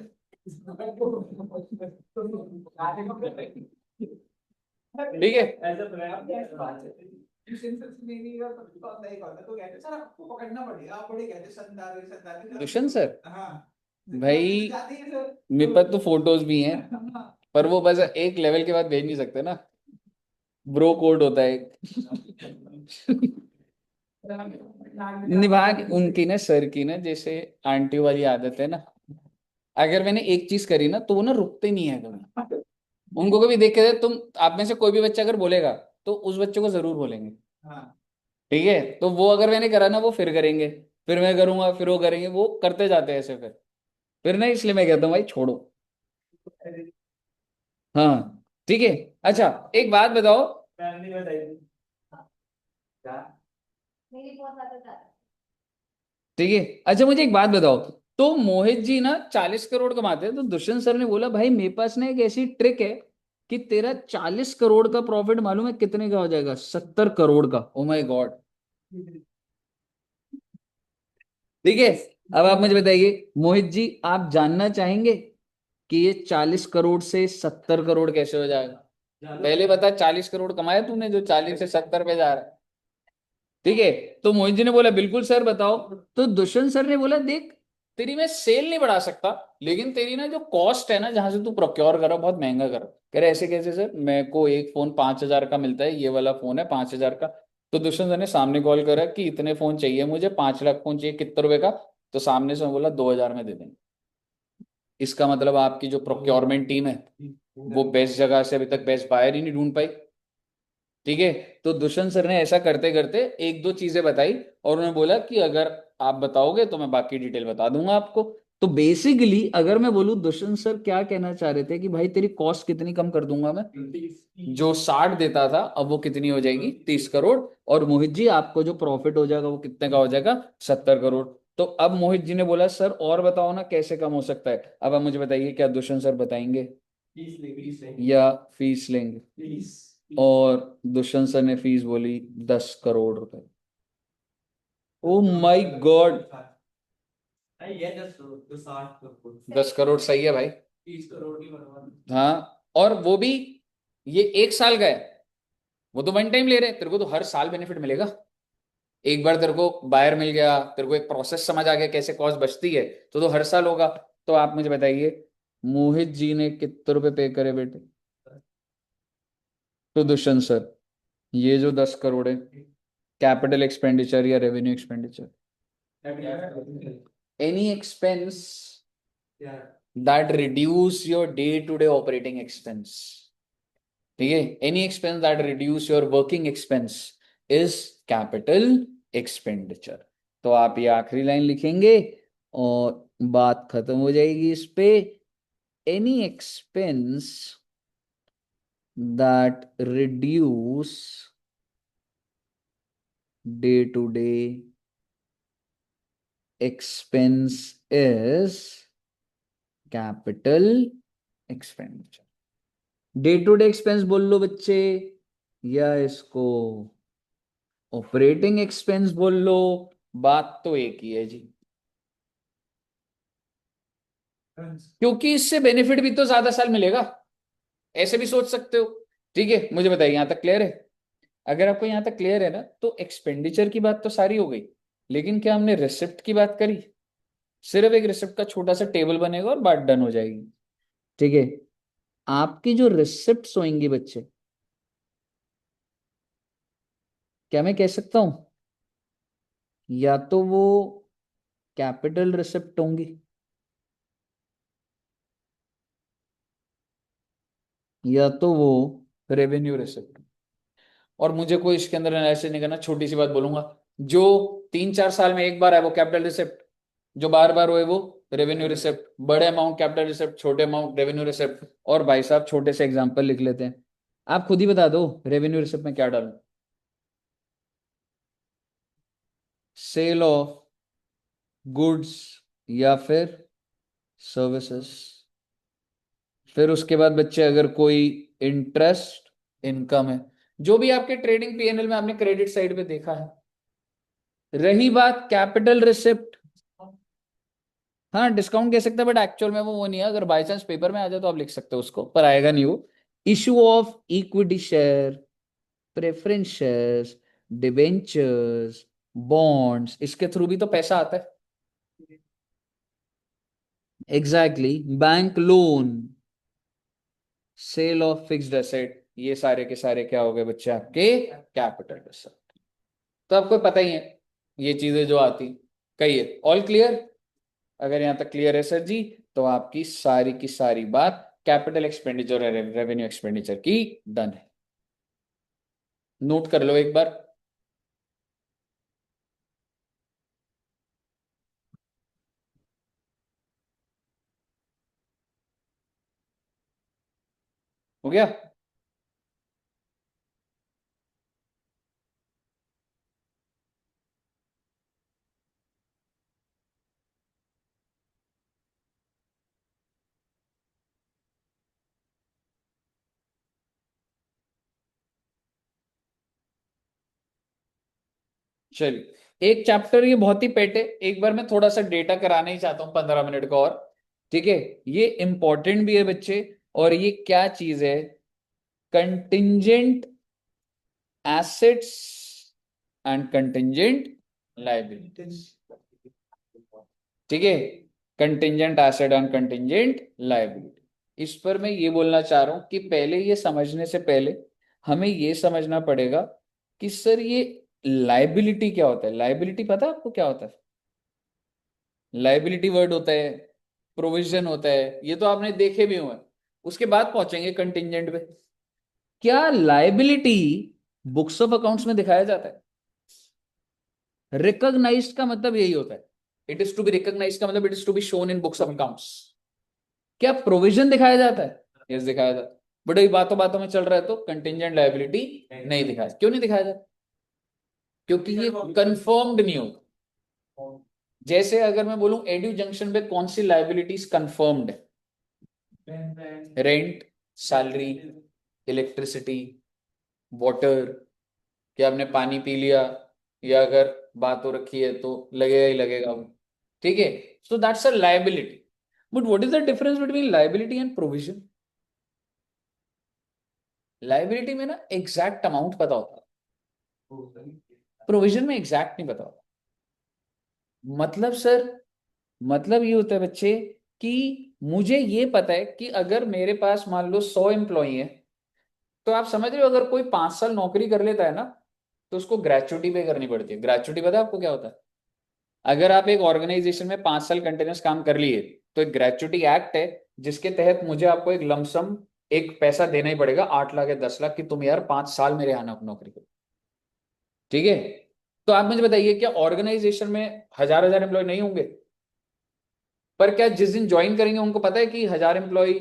ठीक है, ऐसा प्रयास सर आपको पकड़ना पड़ेगा आप बड़े कहते संतान दुष्यंत सर हाँ भाई, जाती है सर मेरे पास तो फोटोज भी हैं, पर वो बस एक लेवल के बाद भेज नहीं सकते ना, ब्रो कोड होता है एक। निभाग उनकी ना, सर की ना जैसे आंटी वाली आदत है ना, अगर मैंने एक चीज करी ना तो वो ना रुकते नहीं है कभी। उनको कभी देख के तुम, आप में से कोई भी बच्चा अगर बोलेगा तो उस बच्चे को जरूर बोलेंगे। हाँ ठीक है, तो वो अगर मैंने करा ना वो फिर करेंगे, फिर मैं करूंगा, फिर वो करेंगे, वो करते जाते हैं ऐसे। फिर ना इसलिए मैं कहता हूँ भाई छोड़ो। हाँ ठीक है। अच्छा एक बात बताओ, नहीं बताइए। मेरी बहुत आदत है। ठीक है। अच्छा मुझे एक बात बताओ, तो मोहित जी ना 40 करोड़ कमाते हैं, तो दुष्यंत सर ने बोला भाई मेरे पास ना एक ऐसी ट्रिक है कि तेरा 40 करोड़ का प्रॉफिट मालूम है कितने का हो जाएगा? 70 करोड़ का। Oh my God. ठीक है, अब आप मुझे बताइए मोहित जी, आप जानना चाहेंगे कि ये 40 करोड़ से 70 करोड़ कैसे हो जाएगा? पहले बता, 40 करोड़ कमाया तूने जो 40 से 70 पे जा रहा है? ठीक है, तो मोहित जी ने बोला बिल्कुल सर बताओ। तो दुष्यंत सर ने बोला देख, तेरी मैं सेल नहीं बढ़ा सकता, लेकिन तेरी ना जो कॉस्ट है ना, जहां से तू प्रोक्योर कर रहा बहुत महंगा कर रहा। कह रहे ऐसे कैसे सर, मेरे को एक फोन 5,000 का मिलता है, ये वाला फोन है 5,000 का। तो दुष्यंत सर ने सामने कॉल करा कि इतने फोन चाहिए मुझे, 5 लाख फोन चाहिए, कितने रुपए का? तो सामने से मैं बोला 2,000 में दे देंगे। इसका मतलब आपकी जो प्रोक्योरमेंट टीम है वो बेस्ट जगह से अभी तक बेस्ट बायर ही नहीं ढूंढ पाई। ठीक है, तो दुष्यंत सर ने ऐसा करते करते एक दो चीजें बताई, और उन्होंने बोला कि अगर आप बताओगे तो मैं बाकी डिटेल बता दूंगा आपको। तो बेसिकली अगर मैं बोलूं, दुष्यंत सर क्या कहना चाह रहे थे कि भाई तेरी कॉस्ट कितनी कम कर दूंगा मैं, जो 60 देता था अब वो कितनी हो जाएगी? 30 करोड़। और मोहित जी आपको जो प्रॉफिट हो जाएगा वो कितने का हो जाएगा? 70 करोड़। तो अब मोहित जी ने बोला सर और बताओ ना कैसे कम हो सकता है। अब आप मुझे बताइए, क्या दुष्यंत सर बताएंगे या फीस लेंगे? और दुष्यंत सर ने फीस बोली 10 करोड़ रुपए। Oh my God. ये 60 करोड़ 10 करोड़ सही है भाई। 30 करोड़ की बर्बाद। हाँ, और वो भी ये 1 साल का है, वो तो वन टाइम ले रहे, तेरे को तो हर साल बेनिफिट मिलेगा। एक बार तेरे को बायर मिल गया, तेरे को एक प्रोसेस समझ आ गया कैसे कॉस्ट बचती है, तो हर साल होगा। तो आप मुझे बताइए, मोहित जी ने कितने रुपए पे करे बेटे तो दुष्यंत सर, ये जो 10 करोड़ है, कैपिटल एक्सपेंडिचर या revenue expenditure? Any expense that reduce your day to day operating expense, ठीक है, any expense that reduce your working expense is capital expenditure. तो आप ये आखिरी लाइन लिखेंगे और बात खत्म हो जाएगी इस पे। Any expense that reduce day to day expense is capital expenditure. Day to day expense बोल लो बच्चे, या इसको ऑपरेटिंग एक्सपेंस बोल लो, बात तो एक ही है जी, क्योंकि इससे बेनिफिट भी तो ज्यादा साल मिलेगा, ऐसे भी सोच सकते हो। ठीक है, मुझे बताइए यहां तक क्लियर है? अगर आपको यहां तक क्लियर है ना, तो एक्सपेंडिचर की बात तो सारी हो गई, लेकिन क्या हमने रिसिप्ट की बात करी? सिर्फ एक रिसिप्ट का छोटा सा टेबल बनेगा और बात डन हो जाएगी। ठीक है, आपकी जो रिसिप्ट होंगी बच्चे, क्या मैं कह सकता हूं, या तो वो कैपिटल रिसिप्ट होंगी, या तो वो रेवेन्यू रिसिप्ट। और मुझे कोई इसके अंदर एनालिसिस नहीं करना, छोटी सी बात बोलूंगा, जो 3-4 साल में एक बार है वो कैपिटल रिसिप्ट, जो बार बार हुए वो रेवेन्यू रिसिप्ट। बड़े अमाउंट कैपिटल रिसिप्ट, छोटे अमाउंट रेवेन्यू रिसिप्ट। और भाई साहब छोटे से एग्जांपल लिख लेते हैं, आप खुद ही बता दो रेवेन्यू रिसिप्ट में क्या डालूं? सेल ऑफ गुड्स या फिर सर्विसेज। फिर उसके बाद बच्चे अगर कोई इंटरेस्ट इनकम है, जो भी आपके ट्रेडिंग पीएनएल में आपने क्रेडिट साइड पे देखा है। रही बात कैपिटल रिसिप्ट, हाँ डिस्काउंट कह सकते हैं, बट एक्चुअल में वो नहीं है, अगर बाय चांस पेपर में आ जाए तो आप लिख सकते हो उसको, पर आएगा नहीं वो। Issue of equity share, preference shares, debentures, bonds, इसके थ्रू भी तो पैसा आता है। Exactly, bank loan, sale of fixed asset, ये सारे के सारे क्या हो गए बच्चे आपके कैपिटल रिसिप्ट। तो आपको पता ही है ये चीजें जो आती, कहिए ऑल क्लियर? अगर यहां तक क्लियर है सर जी, तो आपकी सारी की सारी बात कैपिटल एक्सपेंडिचर और रेवेन्यू एक्सपेंडिचर की डन है। नोट कर लो एक बार। हो गया? चलिए, एक चैप्टर ये बहुत ही पेट है, एक बार मैं थोड़ा सा डेटा कराना ही चाहता हूं 15 मिनट का और। ठीक है, ये इंपॉर्टेंट भी है बच्चे, और ये क्या चीज है, contingent assets and contingent liabilities. ठीक है, contingent asset and contingent liability, इस पर मैं ये बोलना चाह रहा हूं कि पहले ये समझने से पहले हमें ये समझना पड़ेगा कि सर ये लाइबिलिटी क्या होता है। लाइबिलिटी पता है आपको क्या होता है? लाइबिलिटी वर्ड होता है, प्रोविजन होता है, ये तो आपने देखे भी हुए। उसके बाद पहुंचेंगे कंटिंजेंट पे। क्या लाइबिलिटी बुक्स ऑफ अकाउंट्स में दिखाया जाता है? रिकॉग्नाइज्ड का मतलब यही होता है, it is to be recognized का मतलब it is to be shown in books of accounts. क्या प्रोविजन दिखाया जाता है? यस दिखाया जाता है। बट ये बातों बातों में चल रहा है तो कंटिंजेंट लायबिलिटी नहीं दिखाया। क्यों नहीं दिखाया जाता? क्योंकि ये कंफर्म्ड नहीं होता। जैसे अगर मैं बोलूं एड्यू जंक्शन पे कौन सी लायबिलिटीज कंफर्म्ड है? रेंट, सैलरी, इलेक्ट्रिसिटी, वाटर, कि आपने पानी पी लिया, या अगर बात हो रखी है तो लगेगा ही लगेगा वो। ठीक है, so that's a liability. But what is the difference between liability and provision? Liability में ना एग्जैक्ट अमाउंट पता होता है, प्रोविजन में एग्जैक्ट नहीं पता होता। मतलब सर, मतलब ये होता है बच्चे कि मुझे ये पता है कि अगर मेरे पास मान लो 100 एम्प्लॉई है, तो आप समझ रहे हो अगर कोई 5 साल नौकरी कर लेता है ना, तो उसको ग्रेचुटी पे करनी पड़ती है। ग्रेचुटी पता है आपको क्या होता है? अगर आप एक ऑर्गेनाइजेशन में 5 साल कंटिन्यूस काम कर लिए, तो एक ग्रेचुटी एक्ट है जिसके तहत मुझे आपको एक लमसम एक पैसा देना ही पड़ेगा, 8 लाख या 10 लाख, कि तुम यार 5 साल मेरे यहाँ नौकरी करो। ठीक है? तो आप मुझे बताइए, क्या ऑर्गेनाइजेशन में हजार हजार एम्प्लॉय नहीं होंगे? पर क्या जिस दिन ज्वाइन करेंगे उनको पता है कि 1000 एम्प्लॉय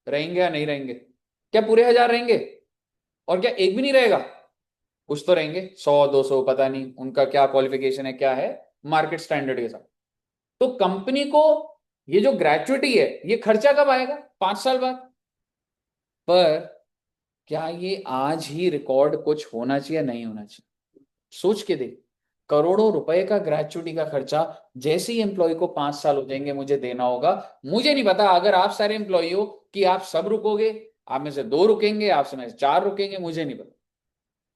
रहेंगे या नहीं रहेंगे? क्या पूरे 1000 रहेंगे? और क्या एक भी नहीं रहेगा? कुछ तो रहेंगे, 100 200, पता नहीं उनका क्या क्वालिफिकेशन है, क्या है मार्केट स्टैंडर्ड के साथ। तो कंपनी को ये जो ग्रेचुइटी है, ये खर्चा कब आएगा? 5 साल बाद। पर क्या ये आज ही रिकॉर्ड कुछ होना चाहिए या नहीं होना चाहिए? सोच के देख, करोड़ों रुपए का ग्रेचुइटी का खर्चा जैसे ही एम्प्लॉय को 5 साल हो जाएंगे मुझे देना होगा। मुझे नहीं पता अगर आप सारे एम्प्लॉय हो कि आप सब रुकोगे, आप में से 2 रुकेंगे, आप में से 4 रुकेंगे, मुझे नहीं पता।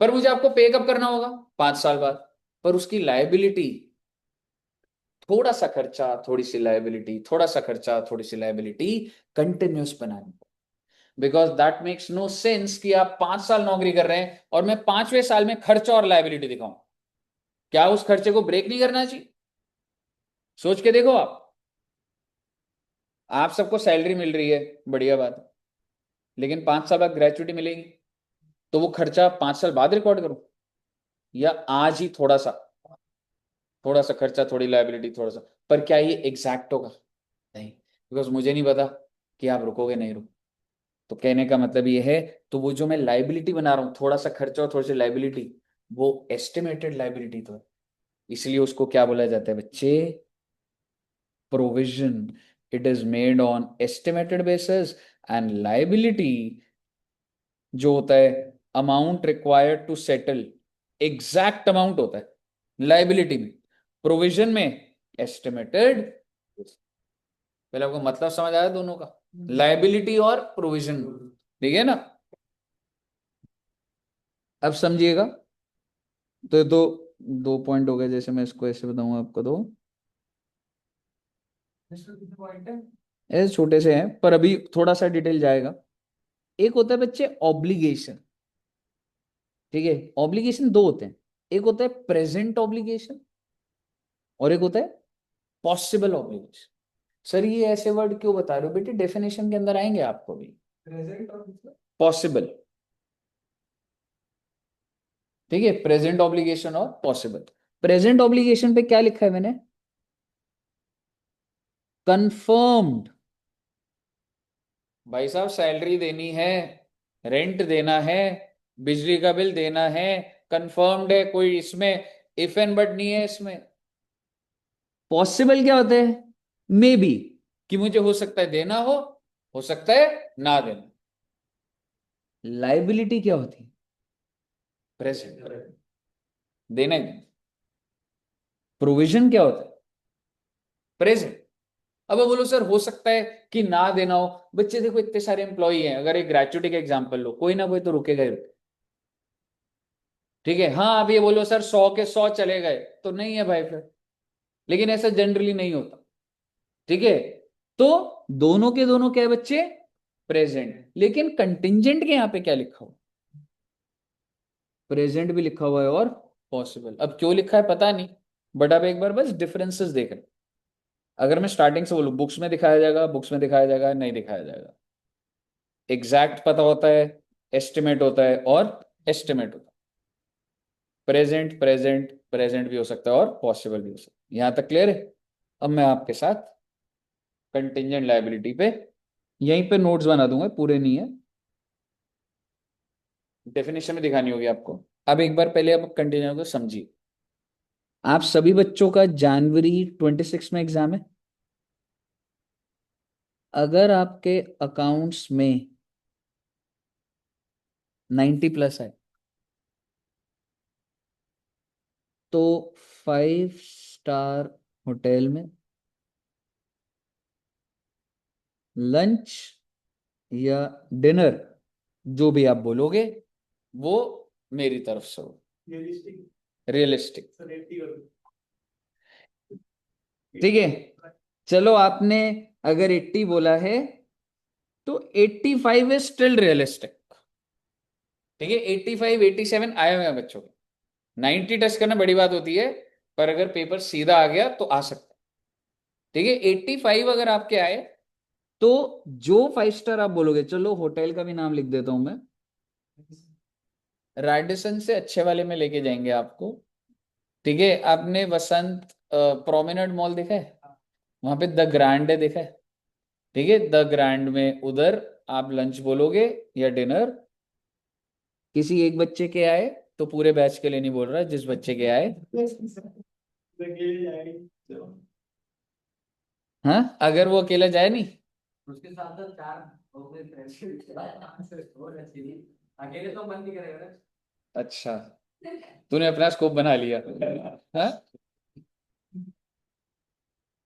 पर मुझे आपको पे कब करना होगा? 5 साल बाद। पर उसकी लायबिलिटी, थोड़ा सा खर्चा थोड़ी सी लायबिलिटी, थोड़ा सा खर्चा थोड़ी सी लायबिलिटी कंटिन्यूस बनानी। Because that makes no sense कि आप 5 साल नौकरी कर रहे हैं और मैं 5वें साल में खर्चा और लायबिलिटी दिखाऊं। क्या उस खर्चे को ब्रेक नहीं करना चाहिए? सोच के देखो आप सबको सैलरी मिल रही है, बढ़िया बात है, लेकिन 5 साल बाद ग्रेचुइटी मिलेगी, तो वो खर्चा 5 साल बाद रिकॉर्ड करूं या आज ही थोड़ा सा खर्चा थोड़ी लायबिलिटी थोड़ा सा? पर क्या ये एग्जैक्ट होगा? नहीं, बिकॉज मुझे नहीं पता कि आप रुकोगे नहीं रुको। तो कहने का मतलब ये है, तो वो जो मैं लाइबिलिटी बना रहा हूँ, थोड़ा सा खर्चा और थोड़ी सी लाइबिलिटी, वो एस्टिमेटेड लाइबिलिटी तो है, इसलिए उसको क्या बोला जाता है बच्चे? Provision. It is made on estimated basis. And liability जो होता है, amount required to settle, exact amount होता है लाइबिलिटी में। प्रोविजन में एस्टिमेटेड। पहले आपको मतलब समझ आया दोनों का, लाइबिलिटी और प्रोविजन? ठीक है ना? अब समझिएगा। तो ये तो 2 पॉइंट हो गए, जैसे मैं इसको ऐसे बताऊंगा आपको, तो पॉइंट है। ऐसे छोटे से हैं पर अभी थोड़ा सा डिटेल जाएगा। एक होता है बच्चे ऑब्लिगेशन। ठीक है? ऑब्लिगेशन दो होते हैं, एक होता है प्रेजेंट ऑब्लिगेशन और एक होता है पॉसिबल ऑब्लिगेशन। सर ये ऐसे वर्ड क्यों बता रहे हो बेटे? डेफिनेशन के अंदर आएंगे आपको भी। प्रेजेंट और पॉसिबल, ठीक है, प्रेजेंट ऑब्लिगेशन और पॉसिबल। प्रेजेंट ऑब्लिगेशन पे क्या लिखा है मैंने? कंफर्म्ड। भाई साहब सैलरी देनी है, रेंट देना है, बिजली का बिल देना है, कंफर्म्ड है, कोई इसमें इफ एंड बट नहीं है इसमें। पॉसिबल क्या होता है? मे बी, कि मुझे हो सकता है देना हो सकता है ना देना। लाइबिलिटी क्या होती है? प्रेजेंट, देना ही देना। प्रोविजन क्या होता है? प्रेजेंट। अब बोलो सर हो सकता है कि ना देना हो। बच्चे देखो इतने सारे एम्प्लॉई हैं, अगर एक ग्रेचुइटी का एग्जांपल लो, कोई ना कोई तो रुकेगा ही रुकेगा। ठीक है? हाँ आप ये बोलो सर 100 के 100 चले गए, तो नहीं है भाई फिर, लेकिन ऐसा जनरली नहीं होता। ठीक है? तो दोनों के दोनों क्या है बच्चे? प्रेजेंट। लेकिन कंटिंजेंट के यहां पे क्या लिखा हुआ? प्रेजेंट भी लिखा हुआ है और पॉसिबल। अब क्यों लिखा है पता नहीं, बट अब एक बार बस डिफरेंसेस देख रहे। अगर मैं स्टार्टिंग से बोलूं, बुक्स में दिखाया जाएगा, बुक्स में दिखाया जाएगा, नहीं दिखाया जाएगा। एग्जैक्ट पता होता है, एस्टिमेट होता है और एस्टिमेट होता है। प्रेजेंट प्रेजेंट प्रेजेंट भी हो सकता है और पॉसिबल भी हो सकता है। यहां तक क्लियर है? अब मैं आपके साथ कंटिंजेंट लायबिलिटी पे यहीं पे नोट्स बना दूंगा, पूरे नहीं है, डेफिनेशन में दिखानी होगी आपको। अब एक बार पहले आप कंटिन्यू को समझिए। आप सभी बच्चों का जनवरी 26 में एग्जाम है। अगर आपके अकाउंट्स में 90+ है, तो 5 स्टार होटल में लंच या डिनर जो भी आप बोलोगे वो मेरी तरफ से हो, रियलिस्टिक रियलिस्टिक। सर ठीक है, चलो आपने अगर 80 बोला है तो 85 इज स्टिल रियलिस्टिक। ठीक है, 85 87 आए हुए हैं बच्चों के। 90 टच करना बड़ी बात होती है, पर अगर पेपर सीधा आ गया तो आ सकता है। ठीक है, 85 अगर आपके आए तो जो 5 स्टार आप बोलोगे, चलो होटल का भी नाम लिख देता हूं मैं, रैडिसन से अच्छे वाले में लेके जाएंगे आपको। ठीक है, आपने वसंत प्रोमेनेड मॉल देखा है? वहां पे द ग्रैंड है, देखा है? ठीक है, द ग्रैंड में उधर आप लंच बोलोगे या डिनर। किसी एक बच्चे के आए तो पूरे बैच के लिए नहीं बोल रहा, जिस बच्चे के आए। हाँ, अगर वो अकेला जाए नहीं। उसके साथ साथ चार अपने फ्रेंडशिप के साथ और अच्छी नहीं, अकेले तो मन नहीं करेगा ना। अच्छा, तूने अपना स्कोप बना लिया। हाँ,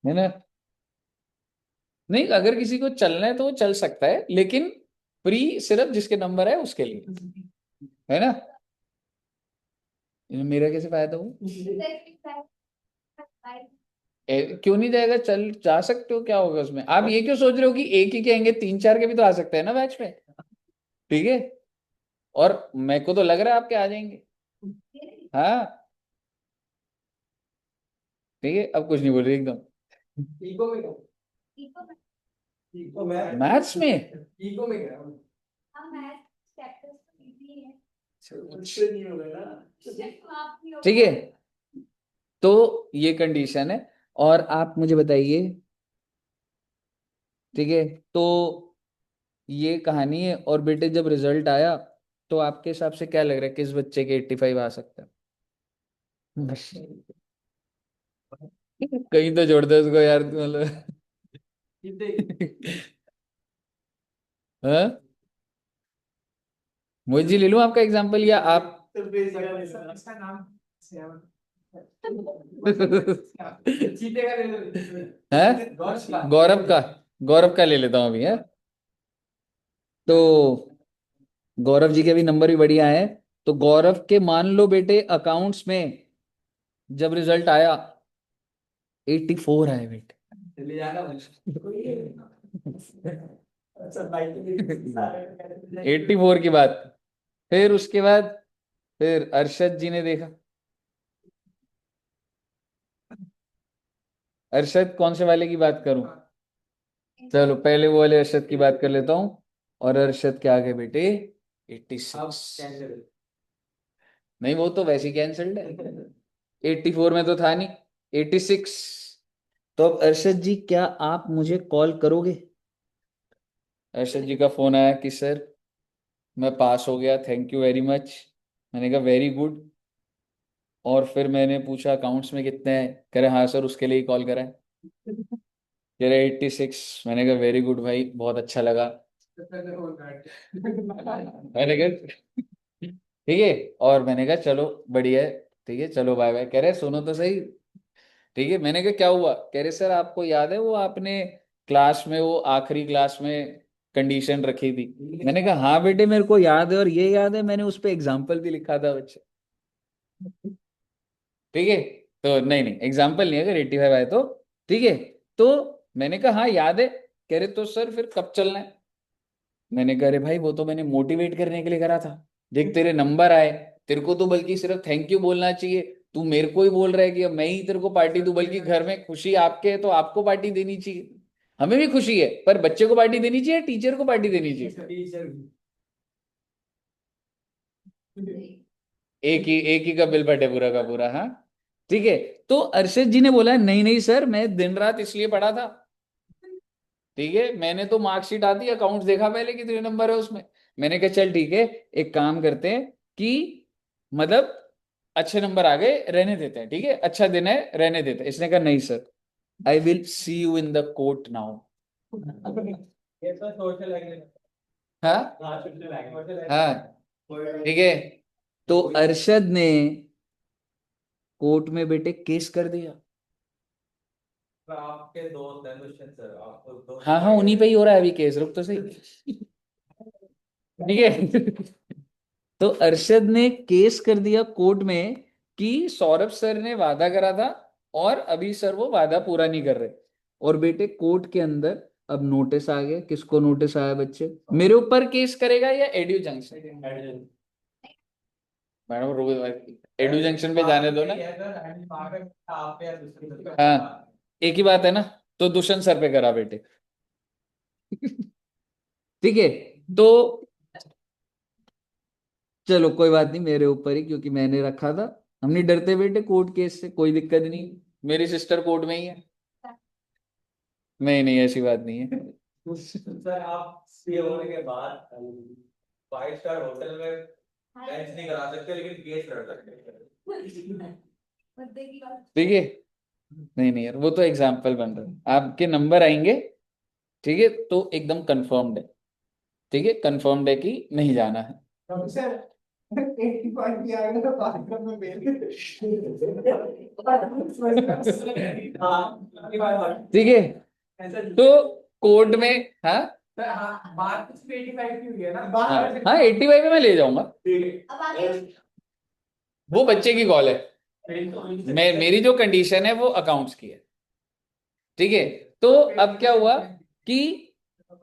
है ना? नहीं, अगर किसी को चलना है तो वो चल सकता है, लेकिन प्री सिर्फ जिसके नंबर है उसके लिए, है ना? मेरा कैसे फायदा हो? क्यों नहीं जाएगा? चल जा सकते हो, क्या होगा उसमें? आप ये क्यों सोच रहे हो कि एक ही कहेंगे? 3 4 के भी तो आ सकते हैं ना बैच में। ठीक है, और मेरे को तो लग रहा है आपके आ जाएंगे। हाँ, ठीक है, अब कुछ नहीं बोल रही एकदम। ईगो में ईगो में मैथ्स में ईगो में क्या उससे नहीं होगा ना। ठीक है, तो ये कंडीशन है। और आप मुझे बताइए, ठीक है, तो ये कहानी है। और बेटे जब रिजल्ट आया तो आपके हिसाब से क्या लग रहा है, किस बच्चे के 85 आ सकता है? कहीं तो जोड़ दो उसको यार, मतलब। हाँ, मुझे ले लूं आपका एग्जांपल या आप? तो बेसिकली इसका नाम सेवन चीते का ले लो। है गौरव का। गौरव का ले लेता हूँ अभी, है। तो गौरव जी के भी नंबर भी बढ़िया है। तो गौरव के मान लो बेटे अकाउंट्स में जब रिजल्ट आया 84 आए बेटे। ले जाना अच्छा भाई 84 की बात। फिर उसके बाद फिर अरशद जी ने देखा। अरशद कौन से वाले की बात करूं? चलो पहले वो वाले अरशद की बात कर लेता हूं। और अरशद के आगे बेटे 86। कैंसिल। नहीं, वो तो वैसे ही कैंसल्ड है। 84 में तो था नहीं, 86। तो अब अरशद जी, क्या आप मुझे कॉल करोगे? अरशद जी का फोन आया कि सर मैं पास हो गया, थैंक यू वेरी मच। मैंने कहा वेरी गुड। और फिर मैंने पूछा अकाउंट्स में कितने हैं? कह रहे हाँ सर, उसके लिए ही कॉल करा है। कह रहे 86। मैंने कहा वेरी गुड भाई, बहुत अच्छा लगा। मैंने कहा ठीक है। और मैंने कहा चलो बढ़िया है, ठीक है चलो बाय बाय। कह रहे सुनो तो सही। ठीक है, मैंने कहा क्या हुआ? कह रहे सर आपको याद है वो आपने क्लास में, वो आखिरी क्लास में कंडीशन रखी थी? मैंने कहा हाँ बेटे मेरे को याद है, और ये याद है मैंने उस पर एग्जाम्पल भी लिखा था बच्चे। ठीक है, तो नहीं नहीं एग्जाम्पल नहीं, अगर 85 आए तो। ठीक है, तो मैंने कहा हाँ याद है। कह रहे तो सर फिर कब चलना है? मैंने कहा अरे भाई वो तो मैंने मोटिवेट करने के लिए करा था। देख तेरे नंबर आए, तेरे को तो बल्कि सिर्फ थैंक यू बोलना चाहिए। तू मेरे को ही बोल रहा है कि अब मैं ही तेरे को पार्टी दूं, बल्कि घर में खुशी आपके है तो आपको पार्टी देनी चाहिए। हमें भी खुशी है, पर बच्चे को पार्टी देनी चाहिए, टीचर को पार्टी देनी चाहिए? टीचर एक ही का बिल फटे पूरा का पूरा। हाँ, ठीक है। तो अरशद जी ने बोला नहीं नहीं सर, मैं दिन रात इसलिए पढ़ा था। ठीक है, मैंने तो मार्कशीट आती अकाउंट्स देखा पहले कितने नंबर है उसमें। मैंने कहा चल ठीक है, एक काम करते हैं कि मतलब अच्छे नंबर आ गए, रहने देते हैं। ठीक है, अच्छा दिन है, रहने देते हैं। इसने कहा नहीं sir, I will see you in the court now. ये तो सोशल एग्रीमेंट। हाँ हाँ सोशल एग्रीमेंट। हाँ, ठीक है। तो अरशद ने कोर्ट में बेटे केस कर दिया। आपके दोस्त हैं दुष्यंत सर, आपको दोस्त हाँ हाँ, उन्हीं पे ही हो रहा है अभी केस, रुक तो सही। ठीक है। तो अरशद ने केस कर दिया कोर्ट में कि सौरभ सर ने वादा करा था और अभी सर वो वादा पूरा नहीं कर रहे। और बेटे कोर्ट के अंदर अब नोटिस आ गया। किसको नोटिस आया बच्चे? मेरे ऊपर केस करेगा या edu junction? Madam Rohit edu junction पे जाने दो ना। हाँ, एक ही बात है ना। तो दुष्यंत सर पे करा बेटे। ठीक है। तो चलो कोई बात नहीं, मेरे ऊपर ही, क्योंकि मैंने रखा था। हम नहीं डरते बेटे कोर्ट केस से, कोई दिक्कत नहीं। मेरी सिस्टर कोर्ट में ही है। नहीं नहीं, ऐसी बात नहीं है। सर आप ये होने के बाद 5 स्टार होटल में लंच नहीं करा सकते लेकिन केस लड़ सकते हैं। मुद्दे की बात। ठीक है। नहीं नहीं यार, वो तो एग्जाम्पल बन रहा है, आपके नंबर आएंगे। ठीक है, तो एकदम कंफर्म्ड है। ठीक है, कंफर्म्ड है कि नहीं जाना है। प्रोफेसर 85 भी आएगा तो कार्यक्रम में ठीक है, तो कोर्ट में। हाँ बात सिर्फ 85 की हुई है ना। हाँ हाँ, 85 में मैं ले जाऊंगा। अब आगे वो बच्चे की कॉल है। मेरी जो कंडीशन है वो अकाउंट्स की है। ठीक है। तो अब क्या हुआ कि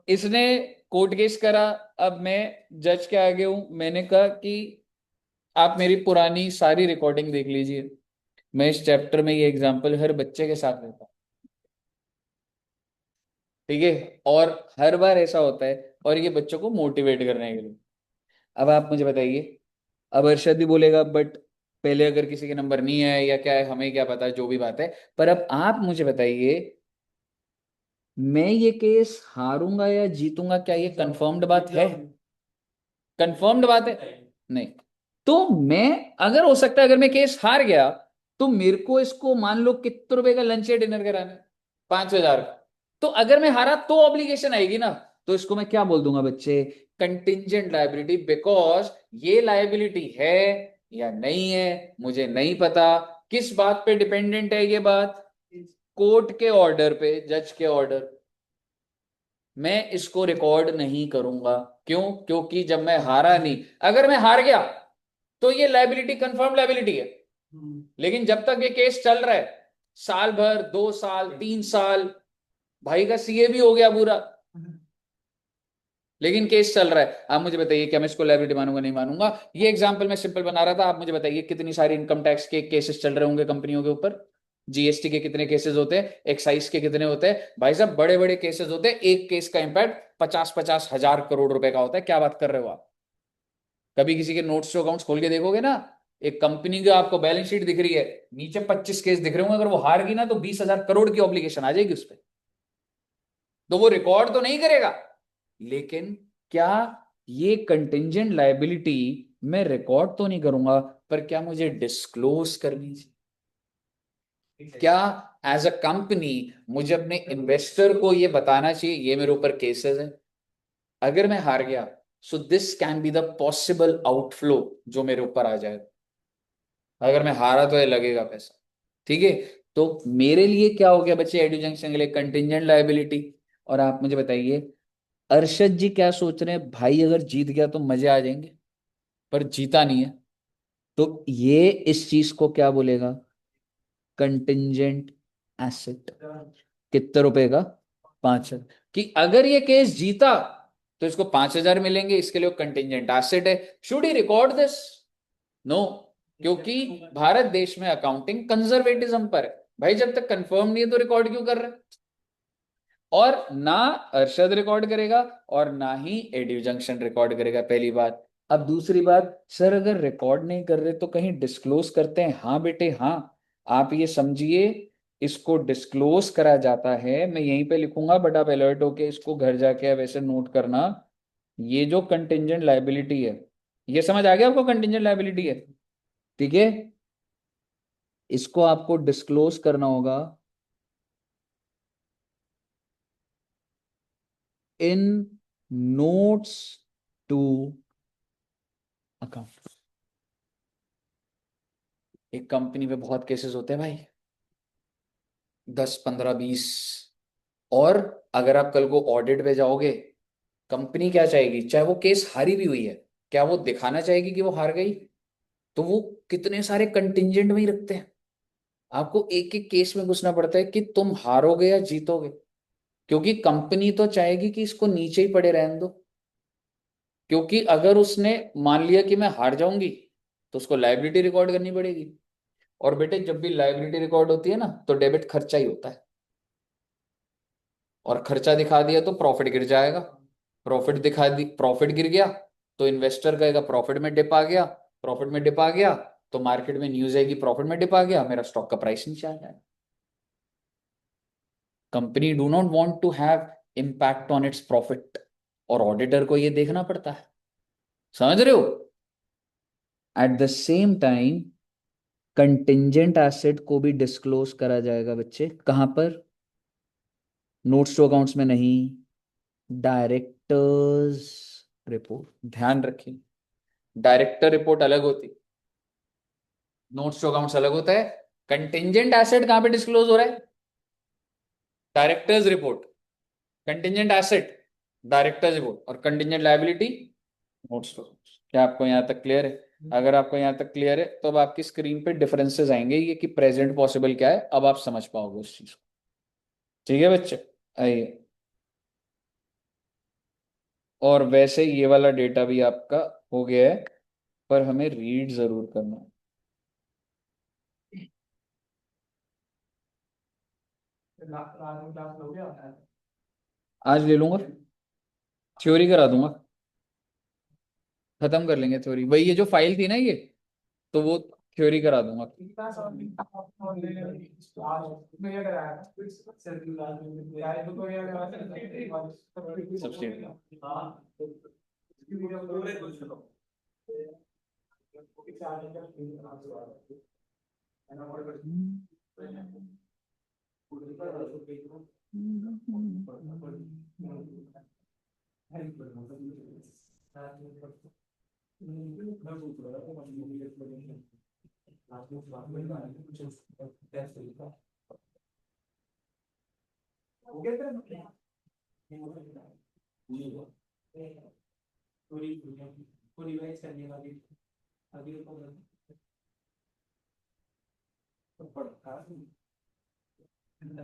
इसने कोर्ट केस करा। अब मैं जज के आगे हूं। मैंने कहा कि आप मेरी पुरानी सारी रिकॉर्डिंग देख लीजिए। मैं इस चैप्टर में ये एग्जांपल हर बच्चे के साथ लेता हूं। ठीक है। और हर बार ऐसा होता है, और ये बच्चों को मोटिवेट करने के लिए। अब आप मुझे बताइए। अब अरशद भी बोलेगा बट पहले अगर किसी के नंबर नहीं है या क्या है, हमें क्या पता, जो भी बात है। पर अब आप मुझे बताइए, मैं ये केस हारूंगा या जीतूंगा, क्या ये कंफर्म्ड बात है? कंफर्म्ड बात है? नहीं। तो मैं, अगर हो सकता है अगर मैं केस हार गया, तो मेरे को इसको मान लो कितने रुपए का लंच या डिनर कराना है? 5,000 का। तो अगर मैं हारा तो ऑब्लिगेशन आएगी ना। तो इसको मैं क्या बोल दूंगा बच्चे? Contingent liability. बिकॉज ये लायबिलिटी है या नहीं है मुझे नहीं पता। किस बात पे डिपेंडेंट है ये बात? कोर्ट के ऑर्डर पे, जज के ऑर्डर। मैं इसको रिकॉर्ड नहीं करूंगा। क्यों? क्योंकि जब मैं हारा नहीं, अगर मैं हार गया तो ये लायबिलिटी कंफर्म लायबिलिटी है। लेकिन जब तक ये केस चल रहा है, साल भर, 2 साल, 3 साल, भाई का सीए भी हो गया पूरा, लेकिन केस चल रहा है। आप मुझे बताइए क्या मैं इसको लायबिलिटी मानूंगा नहीं मानूंगा? ये एग्जांपल मैं सिंपल बना रहा था। आप मुझे बताइए कितनी सारी इनकम टैक्स के केसेस चल रहे होंगे कंपनियों के ऊपर? जीएसटी के कितने केसेस होते हैं? एक्साइज के कितने होते हैं? भाई साहब बड़े बड़े केसेस होते हैं। एक केस का इंपैक्ट 50-50 हजार करोड़ रुपए का होता है। क्या बात कर रहे हो आप? कभी किसी के नोट्स टू अकाउंट्स खोल के देखोगे ना, एक कंपनी का आपको बैलेंस शीट दिख रही है, नीचे 25 केस दिख रहे होंगे। अगर वो हार गई ना तो 20,000 करोड़ की ऑब्लिगेशन आ जाएगी उस पर। तो वो रिकॉर्ड तो नहीं करेगा, लेकिन क्या ये कंटिंजेंट लायबिलिटी मैं रिकॉर्ड तो नहीं करूंगा, पर क्या मुझे डिस्क्लोज करनी चाहिए? क्या एज अ कंपनी मुझे अपने इन्वेस्टर को ये बताना चाहिए ये मेरे ऊपर केसेस है? अगर मैं हार गया, so this can be the possible outflow जो मेरे ऊपर आ जाए। अगर मैं हारा तो ये लगेगा पैसा। ठीक है। तो मेरे लिए क्या हो गया बच्चे एडू जंक्शन के लिए? Contingent liability. और आप मुझे बताइए अरशद जी क्या सोच रहे हैं? भाई अगर जीत गया तो मजे आ जाएंगे, पर जीता नहीं है। तो ये इस चीज को क्या बोलेगा? Contingent asset. कितने रुपए का? 5,000। कि अगर ये केस जीता तो इसको 5,000 मिलेंगे, इसके लिए कंटिंजेंट एसेट है। Should he record this? No. क्योंकि भारत देश में अकाउंटिंग कंजर्वेटिज्म पर है। भाई जब तक कंफर्म नहीं है तो रिकॉर्ड क्यों कर रहे हैं? और ना अरशद रिकॉर्ड करेगा और ना ही एड्यू जंक्शन रिकॉर्ड करेगा, पहली बात। अब दूसरी बात, सर अगर रिकॉर्ड नहीं कर रहे तो कहीं डिस्क्लोज करते हैं? हाँ बेटे हाँ। आप ये समझिए, इसको डिस्क्लोज करा जाता है। मैं यहीं पे लिखूंगा बट आप अलर्ट होके इसको घर जाके वैसे नोट करना। ये जो कंटिंजेंट लायबिलिटी है, ये समझ आ गया आपको? कंटिंजेंट लायबिलिटी है। ठीक है। इसको आपको डिस्क्लोज करना होगा इन नोट्स टू अकाउंट। एक कंपनी पे बहुत केसेस होते हैं भाई, 10, 15, 20। और अगर आप कल को ऑडिट पे जाओगे कंपनी क्या चाहेगी, चाहे वो केस हारी भी हुई है, क्या वो दिखाना चाहेगी कि वो हार गई? तो वो कितने सारे कंटिंजेंट में ही रखते हैं। आपको एक एक केस में घुसना पड़ता है कि तुम हारोगे या जीतोगे, क्योंकि कंपनी तो चाहेगी कि इसको नीचे ही पड़े रहने दो। क्योंकि अगर उसने मान लिया कि मैं हार जाऊंगी तो उसको लायबिलिटी रिकॉर्ड करनी पड़ेगी। और बेटे जब भी लायबिलिटी रिकॉर्ड होती है ना, तो डेबिट खर्चा ही होता है, और खर्चा दिखा दिया तो प्रॉफिट गिर जाएगा। प्रॉफिट गिर गया तो इन्वेस्टर कहेगा प्रॉफिट में डिप आ गया। प्रॉफिट में डिप आ गया तो मार्केट में न्यूज आएगी प्रॉफिट में डिप आ गया, मेरा स्टॉक का प्राइस नीचे आ जाएगा। Company do not want to have impact on its profit, और ऑडिटर को ये देखना पड़ता है। समझ रहे हो? At the same time contingent asset को भी डिस्क्लोज करा जाएगा बच्चे। कहां पर? नोट्स टू अकाउंट्स में नहीं, डायरेक्टर्स रिपोर्ट। ध्यान रखिए, डायरेक्टर रिपोर्ट अलग होती, नोट्स टू अकाउंट्स अलग होता है। कंटिंजेंट एसेट कहां पे डिस्क्लोज हो रहा है? Directors report. Contingent asset directors report, और contingent liability notes to accounts. क्या आपको यहां तक क्लियर है? अगर आपको यहां तक क्लियर है तो अब आपकी स्क्रीन पे डिफरेंसेस आएंगे, ये कि प्रेजेंट पॉसिबल क्या है, अब आप समझ पाओगे उस चीज को। ठीक है बच्चे, आइए। और वैसे ये वाला डेटा भी आपका हो गया है, पर हमें रीड जरूर करना है। रात में क्लास लोगे आता है। आज ले लूंगा, थ्योरी करा दूंगा, खत्म कर लेंगे थ्योरी। वही ये जो फाइल थी ना ये, तो वो थ्योरी करा दूंगा। क्लास और ले क्लास में ये कराया था सर की क्लास में यार तो कोई यार सब्सिडी। हां इसकी वीडियो पूरे कुछ लो ओके चार का है ना और पूरी पूरी वाइज करने वाली अभी तो पढ़ता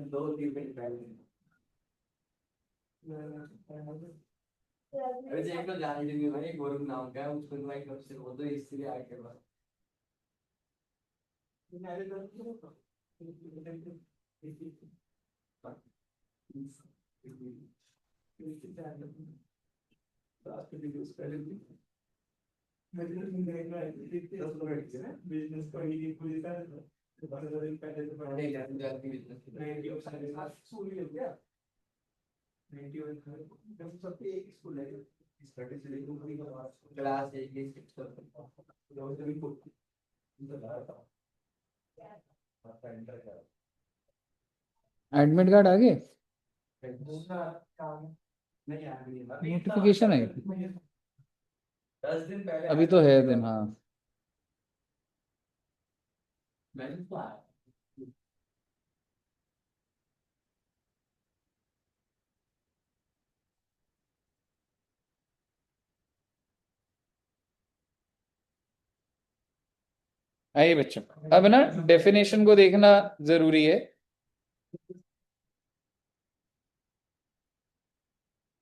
दो तीन दिन पहले अरे एक तो जान लेंगे भाई, गोरख नाम का है, उसको इनवाइट कब से वो तो इसलिए आके बस बिजनेस को ही पूरी तरह नहीं जाती जाती बिजनेस सबके एक स्कूल है क्लास एक ही शिफ्ट एडमिट कार्ड आ गए? दूसरा काम नहीं आ रही है नोटिफिकेशन है 10 दिन पहले अभी तो है दिन। हाँ मैंने तो आया आइए बच्चों, अब ना डेफिनेशन को देखना जरूरी है।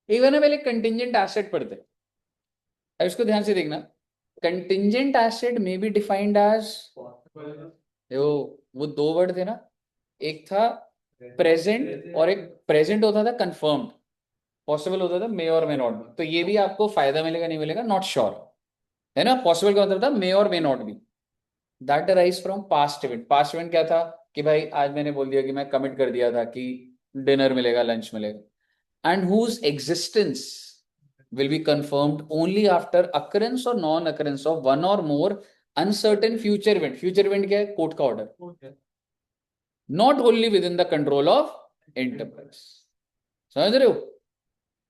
एक बार ना पहले कंटिंजेंट एसेट पढ़ते हैं, अब इसको ध्यान से देखना। कंटिंजेंट एसेट में बी डिफाइंड एज, वो दो वर्ड थे ना, एक था प्रेजेंट और एक प्रेजेंट होता था कंफर्म्ड, पॉसिबल होता था मे और मे नॉट बी। तो ये भी आपको फायदा मिलेगा नहीं मिलेगा नॉट श्योर, है ना। पॉसिबल का मतलब था मे और may not be. That arise from past event. Past event क्या था कि भाई आज मैंने बोल दिया कि मैं कमिट कर दिया था कि डिनर मिलेगा, लंच मिलेगा, and whose existence will be confirmed only after occurrence or non occurrence of one or more uncertain future event. Future event क्या है? कोर्ट का order, not wholly within the control of enterprise। समझ रहे हो?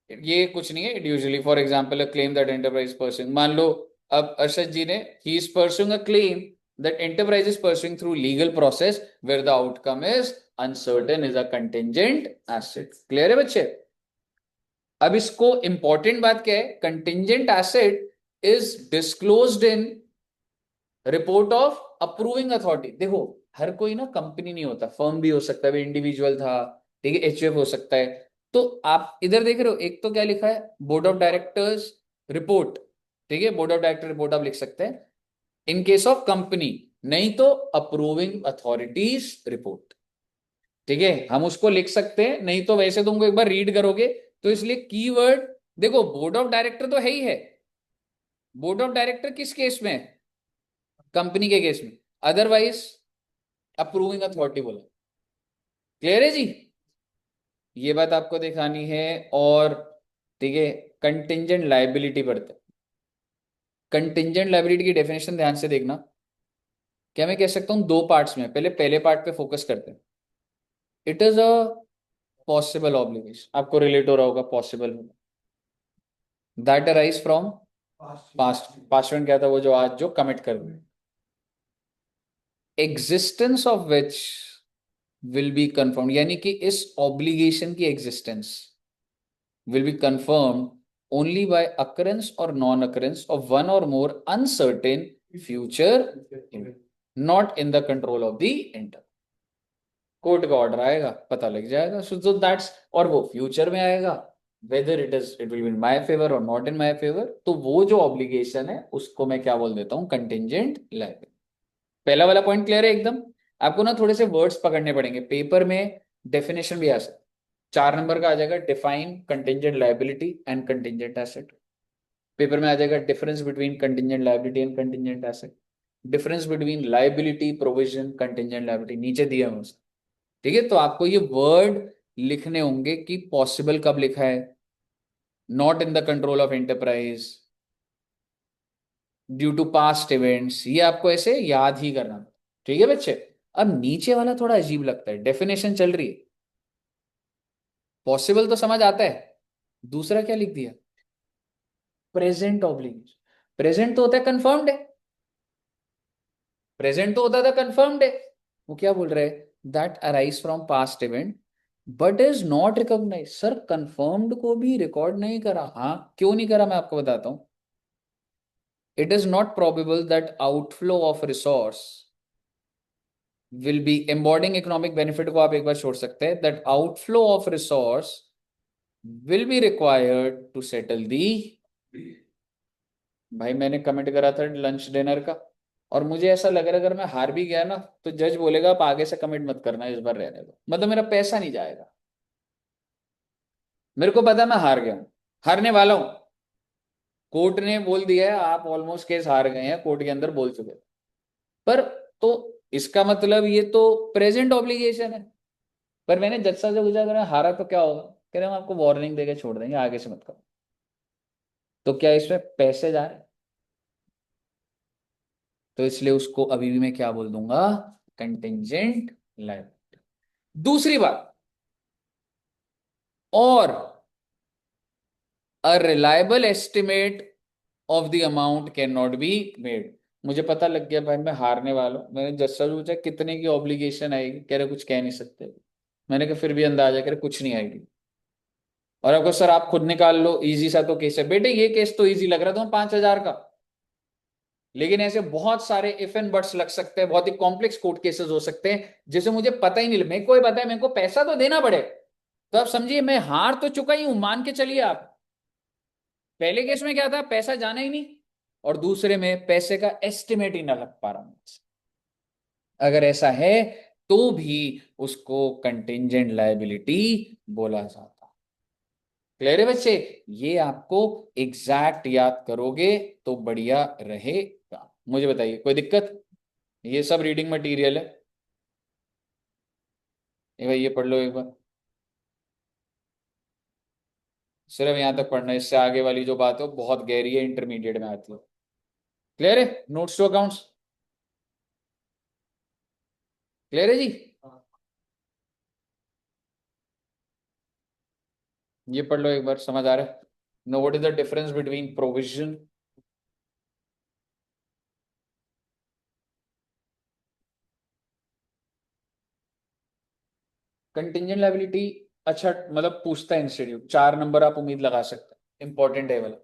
ये कुछ नहीं है। It usually for example a claim that enterprise pursuing, मान लो अब अर्शद जी ने, he is pursuing a claim that enterprise is pursuing through legal process where the outcome is uncertain, is a contingent asset। Clear है बच्चे? अब इसको इंपॉर्टेंट बात क्या है, contingent asset is disclosed in report of approving authority. देखो हर कोई ना कंपनी नहीं होता, फर्म भी हो सकता है, इंडिविजुअल था, ठीक है, एचयूएफ हो सकता है। तो आप इधर देख रहे हो, एक तो क्या लिखा है, बोर्ड ऑफ डायरेक्टर्स रिपोर्ट, ठीक है, बोर्ड ऑफ डायरेक्टर रिपोर्ट आप लिख सकते हैं इन केस ऑफ कंपनी, नहीं तो अप्रूविंग अथॉरिटीज रिपोर्ट, ठीक है, हम उसको लिख सकते हैं, नहीं तो वैसे तुमको एक बार रीड करोगे तो, इसलिए कीवर्ड देखो, बोर्ड ऑफ डायरेक्टर तो है ही है, बोर्ड ऑफ डायरेक्टर किस केस में है, कंपनी के केस में, अदरवाइज अप्रूविंग अथॉरिटी बोला। क्लियर है जी, ये बात आपको दिखानी है। और ठीक है, कंटिंजेंट लायबिलिटी पढ़ते, कंटिंजेंट लायबिलिटी की डेफिनेशन ध्यान से देखना, क्या मैं कह सकता हूं दो पार्ट्स में, पहले पहले पार्ट पे फोकस करते हैं। It is a possible obligation, आपको रिलेट हो रहा होगा possible that arise from past, past में क्या था, वो जो आज जो कमिट कर रहे, existence of which will be confirm, यानी कि इस ऑब्लिगेशन की existence will be confirmed only by occurrence or non-occurrence of one or more uncertain future event, not in the control of the enter। Court का ऑर्डर आएगा, पता लग जाएगा, so that's, और वो फ्यूचर में आएगा, whether it will be in my favor or not in my favor, तो वो जो ऑब्लिगेशन है उसको मैं क्या बोल देता हूं, कंटिंजेंट लायबिलिटी। पहला वाला पॉइंट क्लियर है एकदम। आपको ना थोड़े से वर्ड्स पकड़ने पड़ेंगे, पेपर में डेफिनेशन भी आ सकता है, 4 नंबर का आ जाएगा, define contingent liability and contingent asset. Paper में आ जाएगा difference between contingent liability and contingent asset, difference between liability provision contingent liability, नीचे दिया है, ठीक है। तो आपको ये वर्ड लिखने होंगे कि पॉसिबल कब लिखा है, not in the control of enterprise, due to past events, ये आपको ऐसे याद ही करना, ठीक है बच्चे। अब नीचे वाला थोड़ा अजीब लगता है, डेफिनेशन चल रही है, पॉसिबल तो समझ आता है, दूसरा क्या लिख दिया, प्रेजेंट ऑब्लिगेशन। प्रेजेंट तो होता है कंफर्म्ड है, प्रेजेंट तो होता था कंफर्म्ड है, वो क्या बोल रहे हैं, that arise from past event but is not recognize. Sir confirmed को भी रिकॉर्ड नहीं करा, हाँ क्यों नहीं करा मैं आपको बताता हूं। It is not probable that outflow of resource will be, embodying economic benefit को आप एक बार छोड़ सकते हैं, that outflow of resource will be required to settle the. भाई मैंने कमेंट करा था लंच डिनर का, और मुझे ऐसा लग रहा है अगर मैं हार भी गया ना तो जज बोलेगा आप आगे से कमेंट मत करना, इस बार रहने दो, मतलब मेरा पैसा नहीं जाएगा। मेरे को पता है मैं हार गया हूं, हारने वाला हूं, कोर्ट ने बोल दिया है आप ऑलमोस्ट केस हार गए हैं, कोर्ट के अंदर बोल चुके, पर तो इसका मतलब ये तो प्रेजेंट ऑब्लिगेशन है। पर मैंने जज साहब से पूछा अगर मैं हारा तो क्या होगा, कह रहे हम आपको वार्निंग देके छोड़ देंगे, आगे से मत करो। तो क्या इसमें पैसे जा रहे हैं, तो इसलिए उसको अभी भी मैं क्या बोल दूंगा, कंटिंजेंट लायबिलिटी। दूसरी बात, और a reliable estimate of the amount can not be made. मुझे पता लग गया भाई मैं हारने वाला हूं, मैंने जज से पूछा कितने की ऑब्लिगेशन आएगी, कह रहे कुछ कह नहीं सकते। मैंने कहा फिर भी अंदाजा, कह रहे कुछ नहीं आएगी। और आपको सर आप खुद निकाल लो, इजी सा तो केस है बेटे, ये केस तो इजी लग रहा था 5,000 का, लेकिन ऐसे बहुत सारे इफ एंड बट्स लग सकते हैं, बहुत ही कॉम्प्लेक्स कोर्ट केसेस हो सकते हैं जिसे मुझे पता ही नहीं, मेरे को ही पता है मेरे को पैसा तो देना पड़े, तो आप समझिए मैं हार तो चुका ही हूं, मान के चलिए आप। पहले केस में क्या था, पैसा जाना ही नहीं, और दूसरे में पैसे का एस्टिमेट ही ना लग पा रहा हूं। अगर ऐसा है तो भी उसको कंटिंजेंट लायबिलिटी बोला जाता। क्लियर है बच्चे, ये आपको एग्जैक्ट याद करोगे तो बढ़िया रहेगा। मुझे बताइए कोई दिक्कत, ये सब रीडिंग मटेरियल है, ये भाई ये पढ़ लो एक बार, सिर्फ यहां तक पढ़ना है, इससे आगे वाली जो बात है वो बहुत गहरी है, इंटरमीडिएट में आती है। क्लियर है, नोट्स टू अकाउंट्स क्लियर है जी। ये पढ़ लो एक बार, समझ आ रहा है, know what is the difference between provision, contingent liability अच्छा मतलब पूछता है इंस्टीट्यूट, 4 नंबर आप उम्मीद लगा सकते हैं, इंपॉर्टेंट है वाला।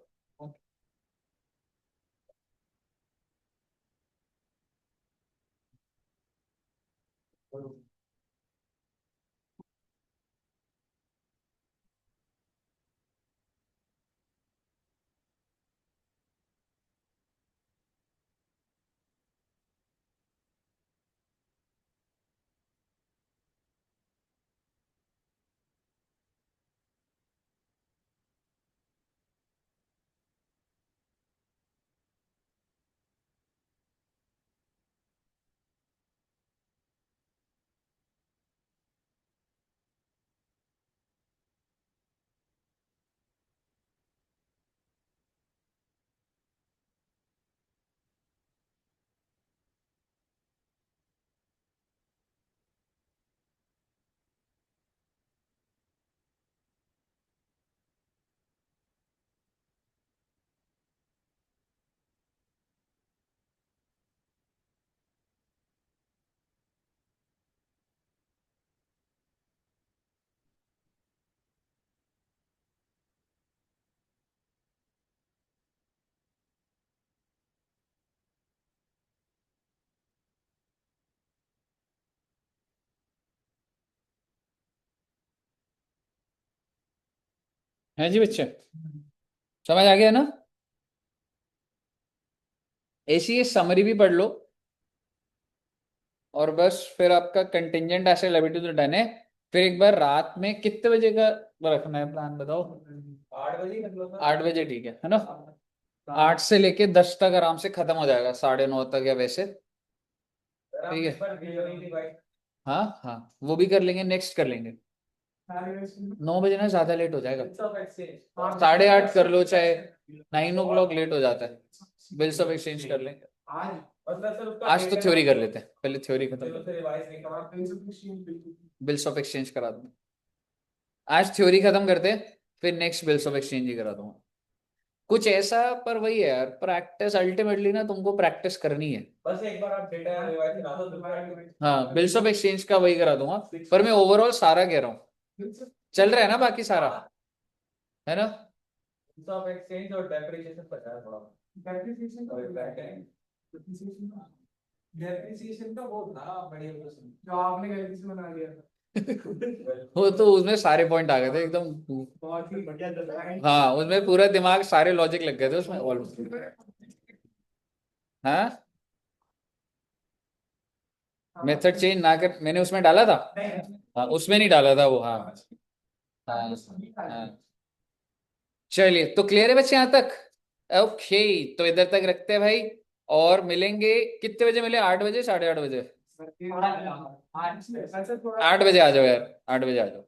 है जी बच्चे, समझ आ गया ना? ऐसी ये समरी भी पढ़ लो और बस फिर आपका कंटिंजेंट ऐसे लिबिलिटी तो डन है। फिर एक बार रात में कितने बजे का रखना है प्लान बताओ? 8 बजे कर लो सर। 8 बजे ठीक है ना? 8 से लेके 10 तक आराम से खत्म हो जाएगा, 9:30 तक या वैसे। सर, ठीक है। आप पर वीडियो नहीं दिखाई। हाँ हाँ, वो भी कर लेंगे, नेक्स्ट कर लेंगे। 9 बजे ना ज्यादा लेट हो जाएगा। 8:30 कर लो, चाहे 9 o'clock लेट हो जाता है। बिल्स ऑफ एक्सचेंज कर लेंगे। और सर उसका आज तो data थ्योरी कर लेते हैं, पहले थ्योरी खत्म फिर कर, उसे रिवाइज नहीं करा। बिल्स ऑफ एक्सचेंज करा दूंगा। आज थ्योरी खत्म करते हैं, फिर नेक्स्ट बिल्स ऑफ एक्सचेंज ही करा दूंगा। कुछ ऐसा, पर वही है यार, प्रैक्टिस अल्टीमेटली ना तुमको प्रैक्टिस करनी है। बस एक बार आप डेटा रिवाइज करा दो तो हाँ, बिल्स ऑफ एक्सचेंज का वही करा दूंगा, पर मैं ओवरऑल सारा कह रहा हूँ। चल रहा है ना बाकी सारा, है ना? ऑफ एक्सचेंज और डेप्रिसिएशन पता है थोड़ा। डेप्रिसिएशन का वो था बढ़िया क्वेश्चन जो आपने गलती से बना दिया था। वो तो उसमें सारे पॉइंट आ गए थे एकदम। बहुत ही बढ़िया चल रहा है। हाँ, उसमें पूरा दिमाग, सारे लॉजिक लग गए थे उसमें ऑलमोस्ट। हाँ, मेथड चेंज ना कर, मैंने उसमें डाला था। हाँ, उसमें नहीं डाला था वो। हाँ हाँ हाँ। चलिए, तो क्लियर है बच्चे यहाँ तक? ओके, तो इधर तक रखते हैं भाई। और मिलेंगे कितने बजे मिले? 8 बजे, 8:30 बजे? 8 बजे आ जाओ यार, 8 बजे आ जाओ।